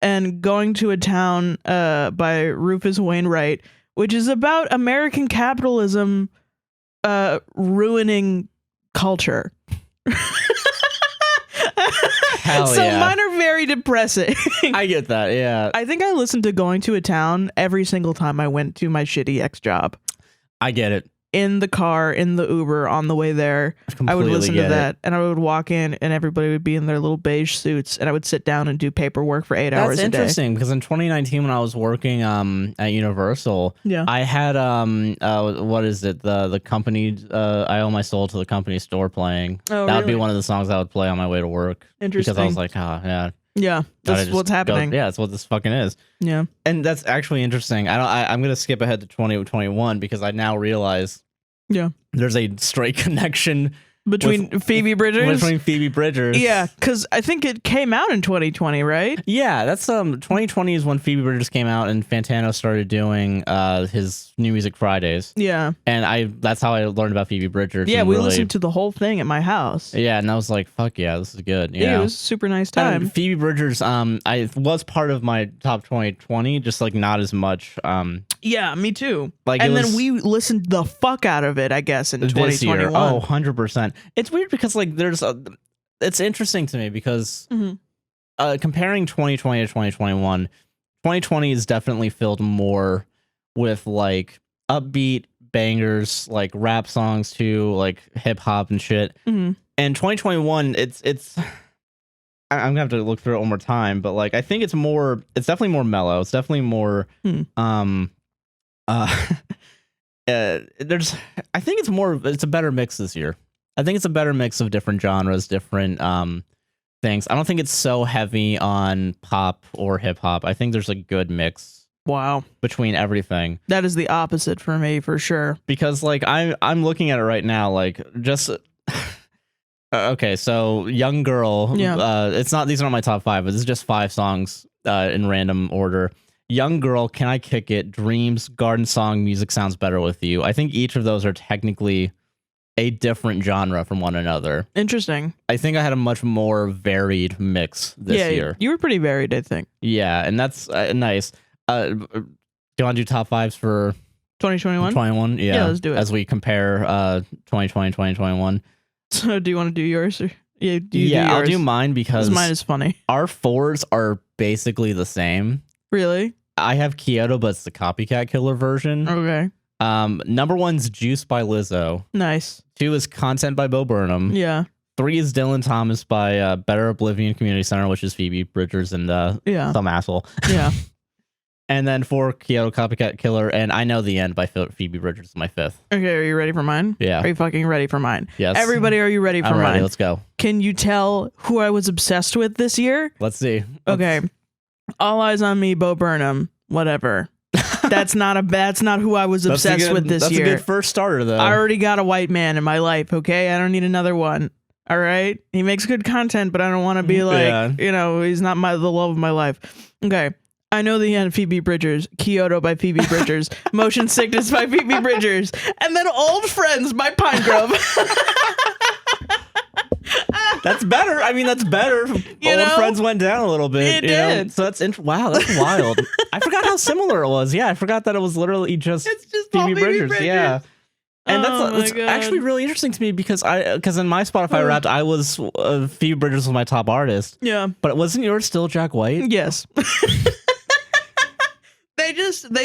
And Going to a Town by Rufus Wainwright, which is about American capitalism ruining culture. Hell so yeah. mine are very depressing. I get that, yeah. I think I listened to Going to a Town every single time I went to my shitty ex job. I get it. In the car, in the Uber, on the way there, I would listen to that, and I would walk in, and everybody would be in their little beige suits, and I would sit down and do paperwork for 8 hours a day. That's interesting, because in 2019, when I was working at Universal, I had what is it? The company I Owe My Soul to the Company Store playing. Oh, that would be one of the songs I would play on my way to work. Interesting. Because I was like, yeah, that's what's happening. Yeah, that's what this fucking is. Yeah, and that's actually interesting. I'm gonna skip ahead to 2021 because I now realize there's a straight connection between Phoebe Bridgers. Yeah, because I think it came out in 2020, right? Yeah, that's 2020 is when Phoebe Bridgers came out and Fantano started doing his New Music Fridays. Yeah, and that's how I learned about Phoebe Bridgers. Yeah, we listened to the whole thing at my house. Yeah, and I was like, fuck yeah, this is good. Yeah, it was a super nice time. And Phoebe Bridgers, I was part of my top 2020, just like not as much. Yeah, me too. Like, and then we listened the fuck out of it, I guess, in 2021. Oh, 100%. It's weird because like it's interesting to me because comparing 2020 to 2021, 2020 is definitely filled more with like upbeat bangers, like rap songs too, like hip hop and shit. And 2021, it's I'm gonna have to look through it one more time, but like I think it's definitely more mellow. It's definitely more it's a better mix this year. I think it's a better mix of different genres, different things. I don't think it's so heavy on pop or hip hop. I think there's a good mix. Wow. Between everything. That is the opposite for me, for sure. Because like I'm looking at it right now, like just okay, so Young Girl. Yeah. These are not my top 5, but this is just 5 songs in random order. Young Girl, Can I Kick It, Dreams, Garden Song, Music Sounds Better With You. I think each of those are technically a different genre from one another. Interesting. I think I had a much more varied mix this year. You were pretty varied, I think. Yeah, and that's nice. Do you want to do top 5s for 2021? 21? Yeah, let's do it. As we compare 2020 and 2021. So do you want to do yours? Or do yours? I'll do mine because mine is funny. Our 4s are basically the same. Really? I have Kyoto, but it's the Copycat Killer version. Okay. Number 1's Juice by Lizzo. Nice. 2 is Content by Bo Burnham. Yeah. 3 is Dylan Thomas by Better Oblivion Community Center, which is Phoebe Bridgers and some asshole. Yeah. And then 4, Kyoto Copycat Killer, and I Know the End by Phoebe Bridgers is my 5th. Okay, are you ready for mine? Yeah. Are you fucking ready for mine? Yes. Everybody, are you ready for I'm mine? ready, let's go. Can you tell who I was obsessed with this year? Let's see. Okay. All Eyes on Me, Bo Burnham, whatever. That's not who I was obsessed with this year. That's a good first starter, though. I already got a white man in my life, okay? I don't need another one. All right? He makes good content, but I don't want to be like, he's not the love of my life. Okay. I Know the End, Phoebe Bridgers. Kyoto by Phoebe Bridgers. Motion Sickness by Phoebe Bridgers. And then Old Friends by Pine Grove. That's better. I mean, that's better. Old Friends went down a little bit. It did. So that's wow, that's wild. I forgot how similar it was. Yeah, I forgot that it was literally just Phoebe Bridgers. Yeah. And that's actually really interesting to me because in my Spotify Wrapped, I was Phoebe Bridgers was my top artist. Yeah. But wasn't yours still Jack White? Yes. They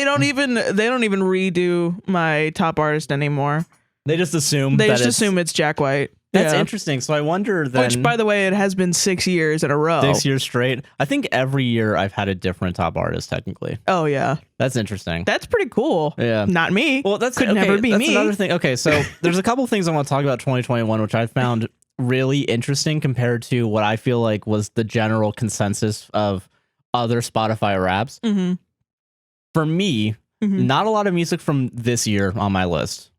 don't even redo my top artist anymore. They just assume it's Jack White. That's interesting. So I wonder then. Which, by the way, it has been 6 years in a row. 6 years straight. I think every year I've had a different top artist, technically. Oh, yeah. That's interesting. That's pretty cool. Yeah. Not me. Well, could never be me. That's another thing. Okay, so there's a couple things I want to talk about 2021, which I found really interesting compared to what I feel like was the general consensus of other Spotify Wraps. For me, not a lot of music from this year on my list.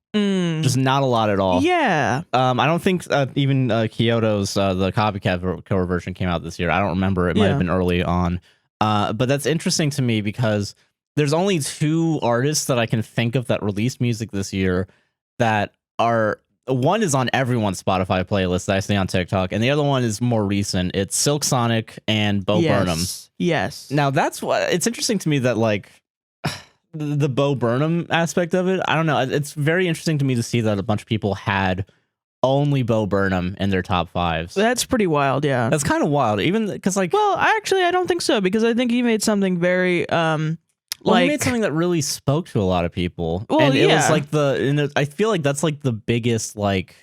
Just not a lot at all. Yeah. I don't think even Kyoto's the copycat cover version came out this year. I don't remember. It might have been early on. But that's interesting to me because there's only 2 artists that I can think of that released music this year that are. One is on everyone's Spotify playlist that I see on TikTok, and the other one is more recent. It's Silk Sonic and Bo Burnham. Yes. Now that's what it's interesting to me that like the Bo Burnham aspect of it. I don't know. It's very interesting to me to see that a bunch of people had only Bo Burnham in their top 5s. That's pretty wild. Yeah. That's kind of wild. Even because like, well, I don't think so because I think he made something very he made something that really spoke to a lot of people. Well, and it was like I feel like that's like the biggest like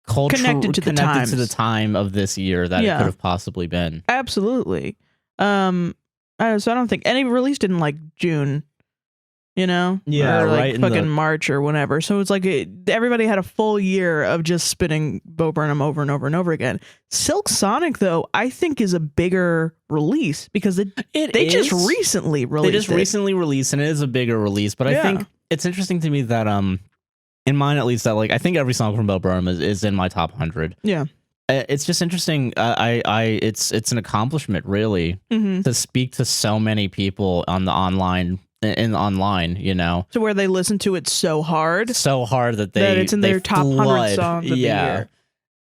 culture connected to the time of this year that it could have possibly been. Absolutely. So I don't think any released in like June, or like fucking March or whenever. So it's like everybody had a full year of just spinning Bo Burnham over and over and over again. Silk Sonic, though, I think is a bigger release because they just recently released. They just recently released, and it is a bigger release. But I think it's interesting to me that in mine at least, that like I think every song from Bo Burnham is in my top 100. Yeah. It's just interesting. It's an accomplishment, really, to speak to so many people on the online, to where they listen to it so hard that it's in their top 100 songs of the year.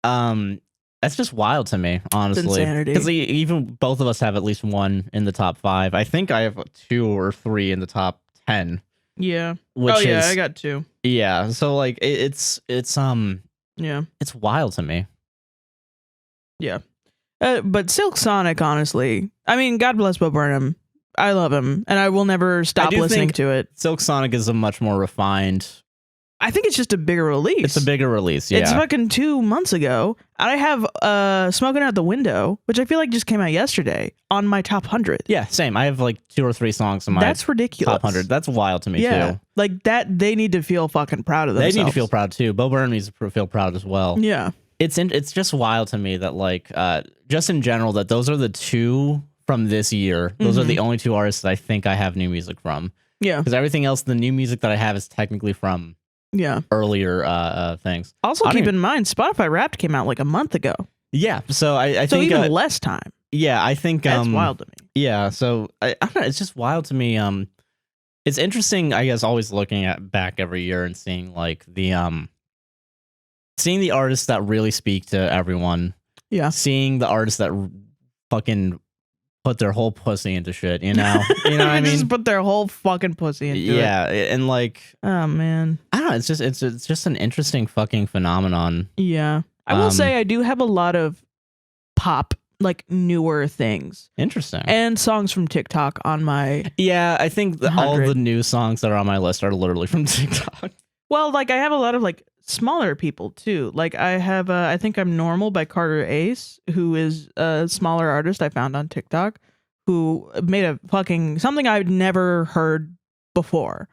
That's just wild to me, honestly. Because even both of us have at least one in the top 5. I think I have 2 or 3 in the top 10. Yeah. I got 2. Yeah. So like it's wild to me. Yeah. But Silk Sonic, honestly, I mean, God bless Bo Burnham. I love him, and I will never stop listening to it. Silk Sonic is a much more refined. I think it's just a bigger release. It's a bigger release, yeah. It's fucking 2 months ago. I have Smoking Out the Window, which I feel like just came out yesterday, on my top 100. Yeah, same. I have like 2 or 3 songs in my That's ridiculous. top 100. That's wild to me, too. Like that, they need to feel fucking proud of themselves. They need to feel proud, too. Bo Burnham needs to feel proud as well. Yeah. It's just wild to me that like just in general that those are the 2 from this year. Those are the only 2 artists that I think I have new music from. Yeah. Because everything else, the new music that I have is technically from earlier things. Also, keep in mind, Spotify Wrapped came out like a month ago. Yeah. So I think even less time. Yeah, I think that's wild to me. Yeah. So I don't know. It's just wild to me. It's interesting. I guess always looking back every year and seeing like seeing the artists that really speak to everyone. Yeah. Seeing the artists that fucking put their whole pussy into shit, you know what I mean? Just put their whole fucking pussy into it. Yeah, and like, oh man, I don't know. It's just an interesting fucking phenomenon. Yeah, I will say I do have a lot of pop, like newer things. Interesting. And songs from TikTok on my. Yeah, I think all the new songs that are on my list are literally from TikTok. Well, like I have a lot of like smaller people too. Like I have I think I'm Normal by Carter Ace, who is a smaller artist I found on TikTok, who made a fucking something I'd never heard before.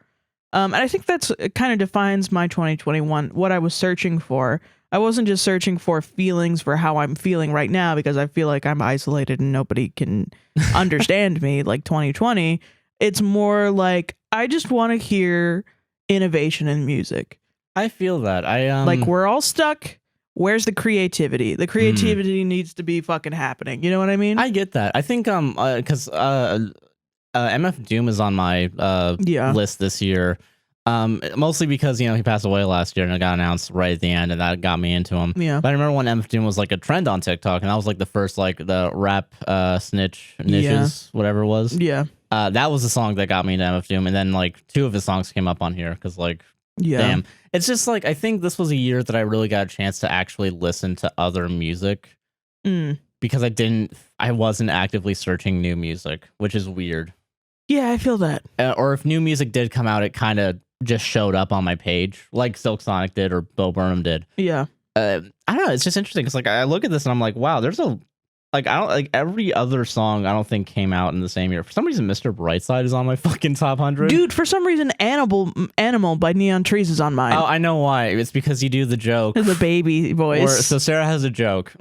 And I think that's kind of defines my 2021, what I was searching for. I wasn't just searching for feelings for how I'm feeling right now because I feel like I'm isolated and nobody can understand me like 2020. It's more like I just want to hear innovation in music. I feel that. Like we're all stuck. Where's the creativity? The creativity needs to be fucking happening. You know what I mean? I get that. I think because MF Doom is on my list this year. Mostly because he passed away last year and it got announced right at the end, and that got me into him. Yeah. But I remember when MF Doom was like a trend on TikTok, and that was like the first like the rap niches, whatever it was. Yeah. That was the song that got me into MF Doom, and then like 2 of his songs came up on here because like. Yeah. Damn. It's just like I think this was a year that I really got a chance to actually listen to other music because I wasn't actively searching new music, which is weird. Yeah, I feel that. Or if new music did come out, it kind of just showed up on my page like Silk Sonic did or Bo Burnham did. Yeah. I don't know. It's just interesting because like I look at this and I'm like, wow, there's every other song I don't think came out in the same year. For some reason, Mr. Brightside is on my fucking top 100. Dude, for some reason, Animal by Neon Trees is on mine. Oh, I know why. It's because you do the joke. The baby voice. So Sarah has a joke.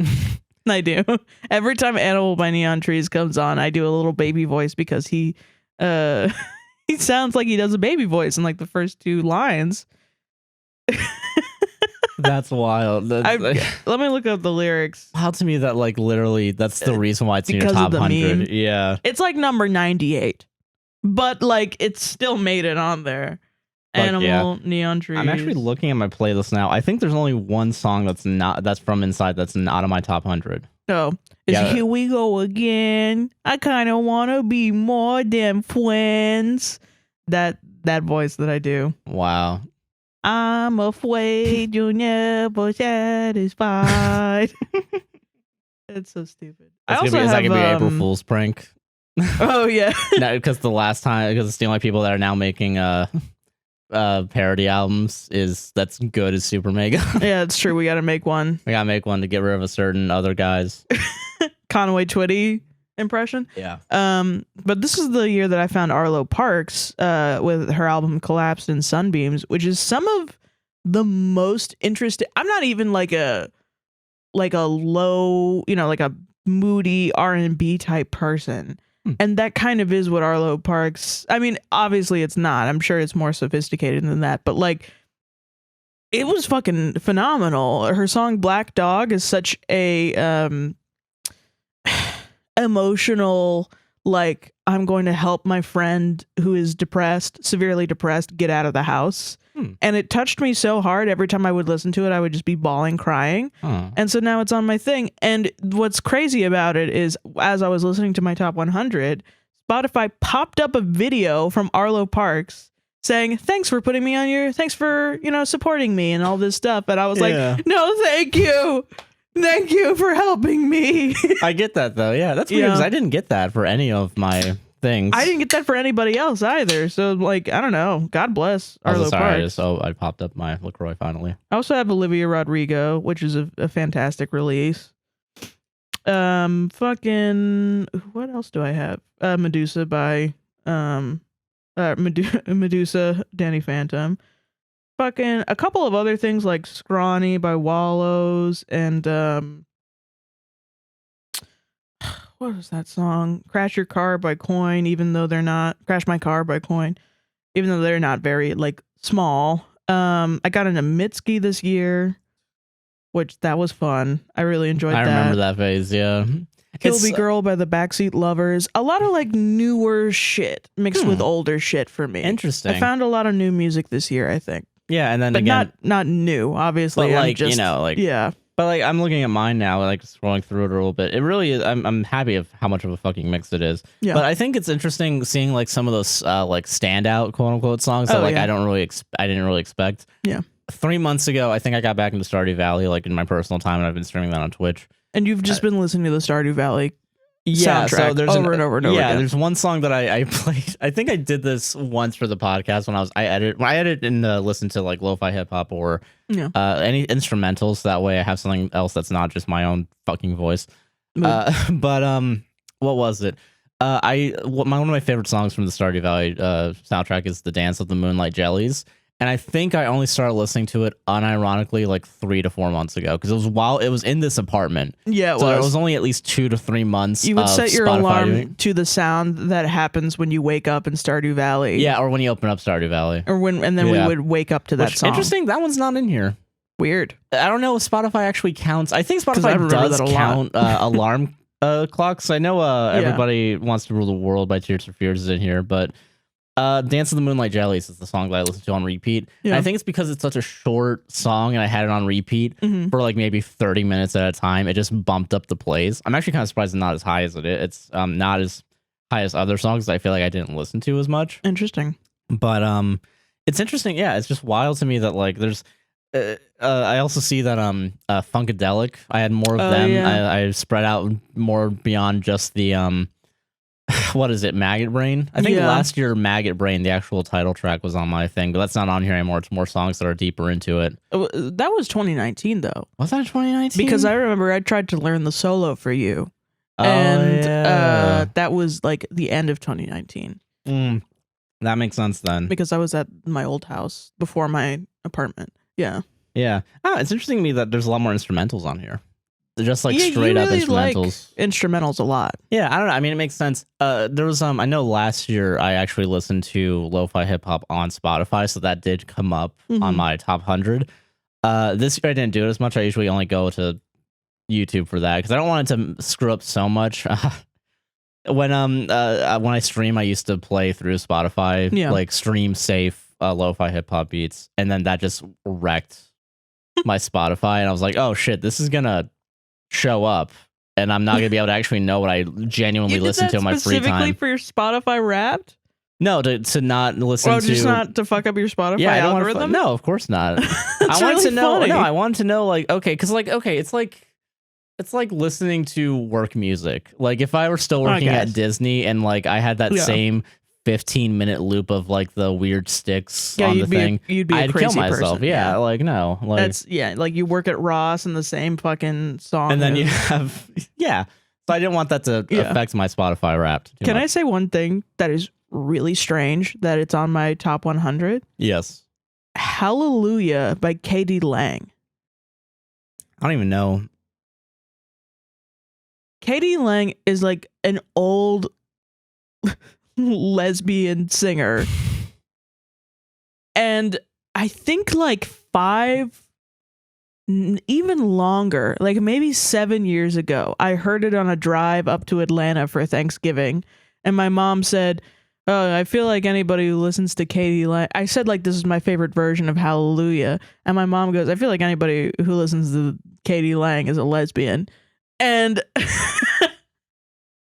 I do. Every time Animal by Neon Trees comes on, I do a little baby voice because he sounds like he does a baby voice in like the first 2 lines. That's wild. Let me look up the lyrics. Wild to me that like literally that's the reason why it's in your Because of top the 100. meme. Yeah. It's like number 98, but like it's still made it on there. Animal, Neon Trees. I'm actually looking at my playlist now. I think there's only one song that's from Inside that's not on my top 100. Oh, Here We Go Again. I kind of want to be more than friends. That voice that I do. Wow. I'm afraid you're never satisfied. It's so stupid. Is that gonna be an April Fool's prank? Oh yeah. No, because it's the only people that are now making parody albums that's good as Super Mega. Yeah, it's true. We gotta make one. We gotta make one to get rid of a certain other guy's Conway Twitty impression. Yeah. But this is the year that I found Arlo Parks with her album Collapsed in Sunbeams, which is some of the most interesting. I'm not even like a low, like a moody R&B type person. And that kind of is what Arlo Parks, I mean, obviously it's not. I'm sure it's more sophisticated than that, but like it was fucking phenomenal. Her song Black Dog is such a emotional, like, I'm going to help my friend who is severely depressed, get out of the house. And it touched me so hard. Every time I would listen to it, I would just be bawling, crying. And so now it's on my thing. And what's crazy about it is, as I was listening to my top 100, Spotify popped up a video from Arlo Parks saying, thanks for supporting me and all this stuff. And I was like, no, thank you. Thank you for helping me. I get that though. Yeah, that's weird because I didn't get that for any of my things. I didn't get that for anybody else either. So like, I don't know. God bless Arlo Parks. I popped up my LaCroix finally. I also have Olivia Rodrigo, which is a fantastic release. Fucking what else do I have? Medusa by Medusa, Danny Phantom. Fucking a couple of other things like Scrawny by Wallows and what was that song? Crash Your Car by Coin, even though they're not Crash My Car by Coin, even though they're not very like small. I got into Mitski this year, which that was fun. I really enjoyed that. I remember that phase, yeah. Kilby Girl by the Backseat Lovers. A lot of like newer shit mixed with older shit for me. Interesting. I found a lot of new music this year, I think. Yeah, and then but again, not new, obviously. But like, yeah. But like, I'm looking at mine now, like scrolling through it a little bit. It really is. I'm happy of how much of a fucking mix it is. Yeah. But I think it's interesting seeing like some of those like standout quote unquote songs that I didn't really expect. Yeah. 3 months ago, I think I got back into Stardew Valley like in my personal time, and I've been streaming that on Twitch. And you've just been listening to the Stardew Valley soundtrack so there's over and over and over again. There's one song that I played. I think I did this once for the podcast when I edit and listen to like lo-fi hip hop or any instrumentals. That way I have something else that's not just my own fucking voice. But what was it? One of my favorite songs from the Stardew Valley soundtrack is "The Dance of the Moonlight Jellies." And I think I only started listening to it unironically like 3 to 4 months ago because it was in this apartment. Yeah, it was only at least 2 to 3 months. You would set your alarm to the sound that happens when you wake up in Stardew Valley. Yeah, or when you open up Stardew Valley. Or we would wake up to that song. Interesting, that one's not in here. Weird. I don't know if Spotify actually counts. I think Spotify does count alarm clocks. I know Everybody Wants to Rule the World by Tears for Fears is in here, but Dance of the Moonlight Jellies is the song that I listen to on repeat. Yeah. And I think it's because it's such a short song and I had it on repeat for like maybe 30 minutes at a time. It just bumped up the plays. I'm actually kind of surprised it's not as high as it is. It's not as high as other songs that I feel like I didn't listen to as much. Interesting. But it's interesting. Yeah, it's just wild to me that like there's I also see that Funkadelic, I had more of them. Yeah. I spread out more beyond just the what is it, Maggot Brain? I think last year Maggot Brain, the actual title track, was on my thing, but that's not on here anymore. It's more songs that are deeper into it. That was 2019 though. Was that 2019? Because I remember I tried to learn the solo for you. And that was like the end of 2019. That makes sense then. Because I was at my old house before my apartment. Yeah. Yeah. It's interesting to me that there's a lot more instrumentals on here. just like Yeah, straight you up really instrumentals. like instrumentals a lot. Yeah, I don't know. I mean, it makes sense. There was I know last year I actually listened to lo-fi hip hop on Spotify, so that did come up on Mhm. my top 100. This year I didn't do it as much. I usually only go to YouTube for that because I don't want it to screw up so much. When I stream, I used to play through Spotify, Yeah. like stream safe lo-fi hip hop beats, and then that just wrecked my Spotify, and I was like, oh shit, this is gonna show up, and I'm not gonna be able to actually know what I genuinely You did listen that to in my free specifically time. for your Spotify Wrapped? No, to not listen Or to. just not to fuck up your Spotify Yeah, I don't algorithm? no, of course not. That's I wanted really to know. funny. No, I wanted to know. Like, okay, because it's like listening to work music. Like if I were still working at guess. Disney and like I had that Yeah. same 15-minute loop of like the weird sticks Yeah, on the you'd be thing, you'd be a I'd crazy kill myself. person. Yeah, like no, like That's like you work at Ross and the same fucking song. and then you is- have yeah. So I didn't want that to Yeah. affect my Spotify Wrapped. too Can I much. say one thing that is really strange that it's on my top 100? Yes. Hallelujah by Katie Lang. I don't even know. Katie Lang is like an old lesbian singer. And I think like even longer, like maybe 7 years ago, I heard it on a drive up to Atlanta for Thanksgiving. And my mom said, oh, I feel like anybody who listens to Katie Lang, I said like, this is my favorite version of Hallelujah. And my mom goes, I feel like anybody who listens to Katie Lang is a lesbian. And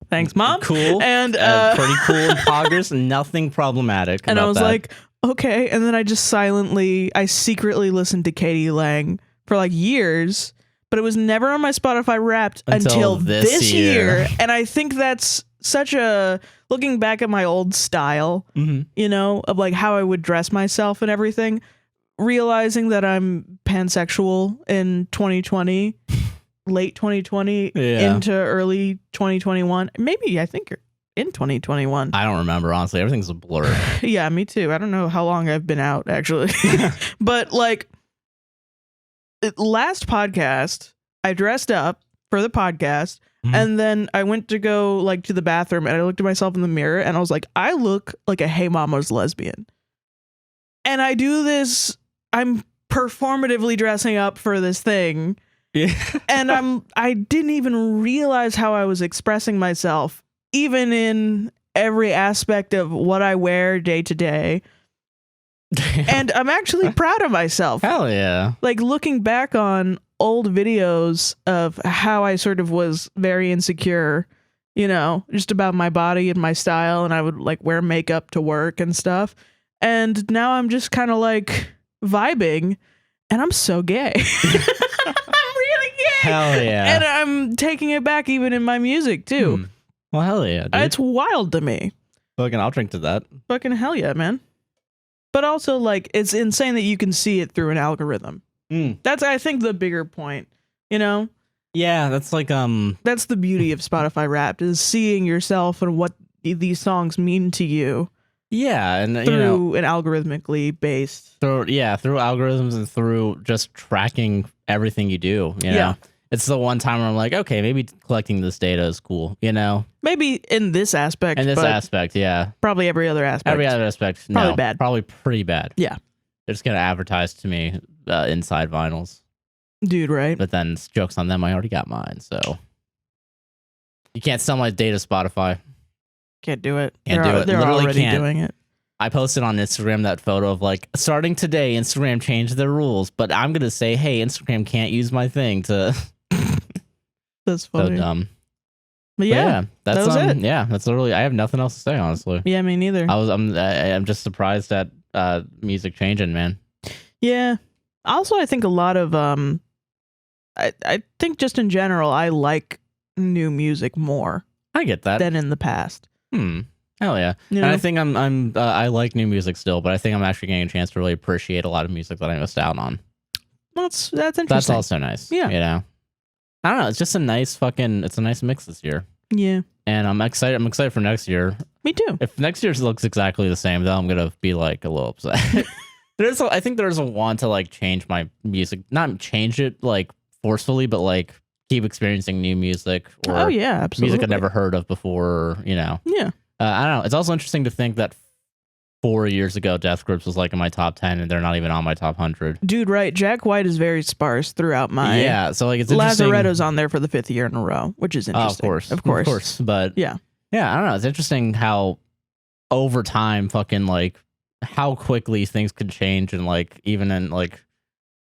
thanks, Mom. Cool. And Pretty cool and poggers. Nothing problematic. and I about was that. like, okay. And then I secretly listened to Katie Lang for like years, but it was never on my Spotify Wrapped until this year. And I think that's such a, looking back at my old style, you know, of like how I would dress myself and everything, realizing that I'm pansexual in 2020, late 2020 into early 2021. Maybe I think in 2021. I don't remember, honestly. Everything's a blur. Yeah, me too. I don't know how long I've been out actually. But like last podcast, I dressed up for the podcast. And then I went to go like to the bathroom and I looked at myself in the mirror and I was like, I look like a Hey Mama's lesbian. And I do this, I'm performatively dressing up for this thing. Yeah. And I didn't even realize how I was expressing myself, even in every aspect of what I wear day to day. And I'm actually proud of myself. Hell yeah. Like looking back on old videos of how I sort of was very insecure, you know, just about my body and my style, and I would like wear makeup to work and stuff. And now I'm just kind of like vibing, and I'm so gay. I'm really gay. Hell yeah. And I'm taking it back even in my music too. Well, hell yeah, dude. It's wild to me. Fucking, I'll drink to that. Fucking hell yeah, man. But also like it's insane that you can see it through an algorithm. That's, I think, the bigger point, you know? Yeah, that's like That's the beauty of Spotify Wrapped, is seeing yourself and what these songs mean to you yeah, and through you know, an algorithmically based. through algorithms and through just tracking everything you do. You know, it's the one time where I'm like, okay, maybe collecting this data is cool. You know, Maybe in this aspect. in this but aspect, yeah. probably every other aspect. Every other aspect, Probably no, bad. Probably pretty bad. Yeah. They're just gonna advertise to me inside vinyls, Dude, right? but then jokes on them. I already got mine, so you can't sell my data, Spotify. Can't do it. Can't do it. They're Literally already can't. doing it. I posted on Instagram that photo of like, starting today, Instagram changed their rules, but I'm gonna say, hey, Instagram can't use my thing to. That's So funny. dumb. But yeah, that's that was it. Yeah, that's literally. I have nothing else to say, honestly. yeah, me neither. I'm just surprised at music changing, man. Yeah. Also, I think a lot of I think just in general, I like new music more I get that. than in the past. Hell yeah. You And know? I think I like new music still, but I think I'm actually getting a chance to really appreciate a lot of music that I missed out on. That's interesting. That's also nice. Yeah. You know, I don't know. It's just a nice it's a nice mix this year. Yeah. And I'm excited. I'm excited for next year. Me too. If next year's looks exactly the same, though, I'm gonna be like a little upset. I think there's a want to like change my music, not change it like forcefully, but like keep experiencing new music or Oh yeah, absolutely. music I'd never heard of before, you know. Yeah. I don't know. It's also interesting to think that 4 years ago, Death Grips was like in my top 10 and they're not even on my top 100. Dude, right. Jack White is very sparse throughout my... Yeah, so like it's interesting. Lazaretto's on there for the 5th year in a row, which is interesting. Of course. But yeah, I don't know. It's interesting how over time, fucking like how quickly things could change and like even in like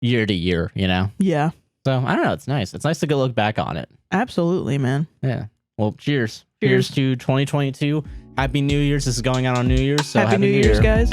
year to year, you know? Yeah. So I don't know. It's nice. It's nice to go look back on it. Absolutely, man. Yeah. Well, cheers. Cheers to 2022. Happy New Year's. This is going out on New Year's. So Happy New Year's, guys.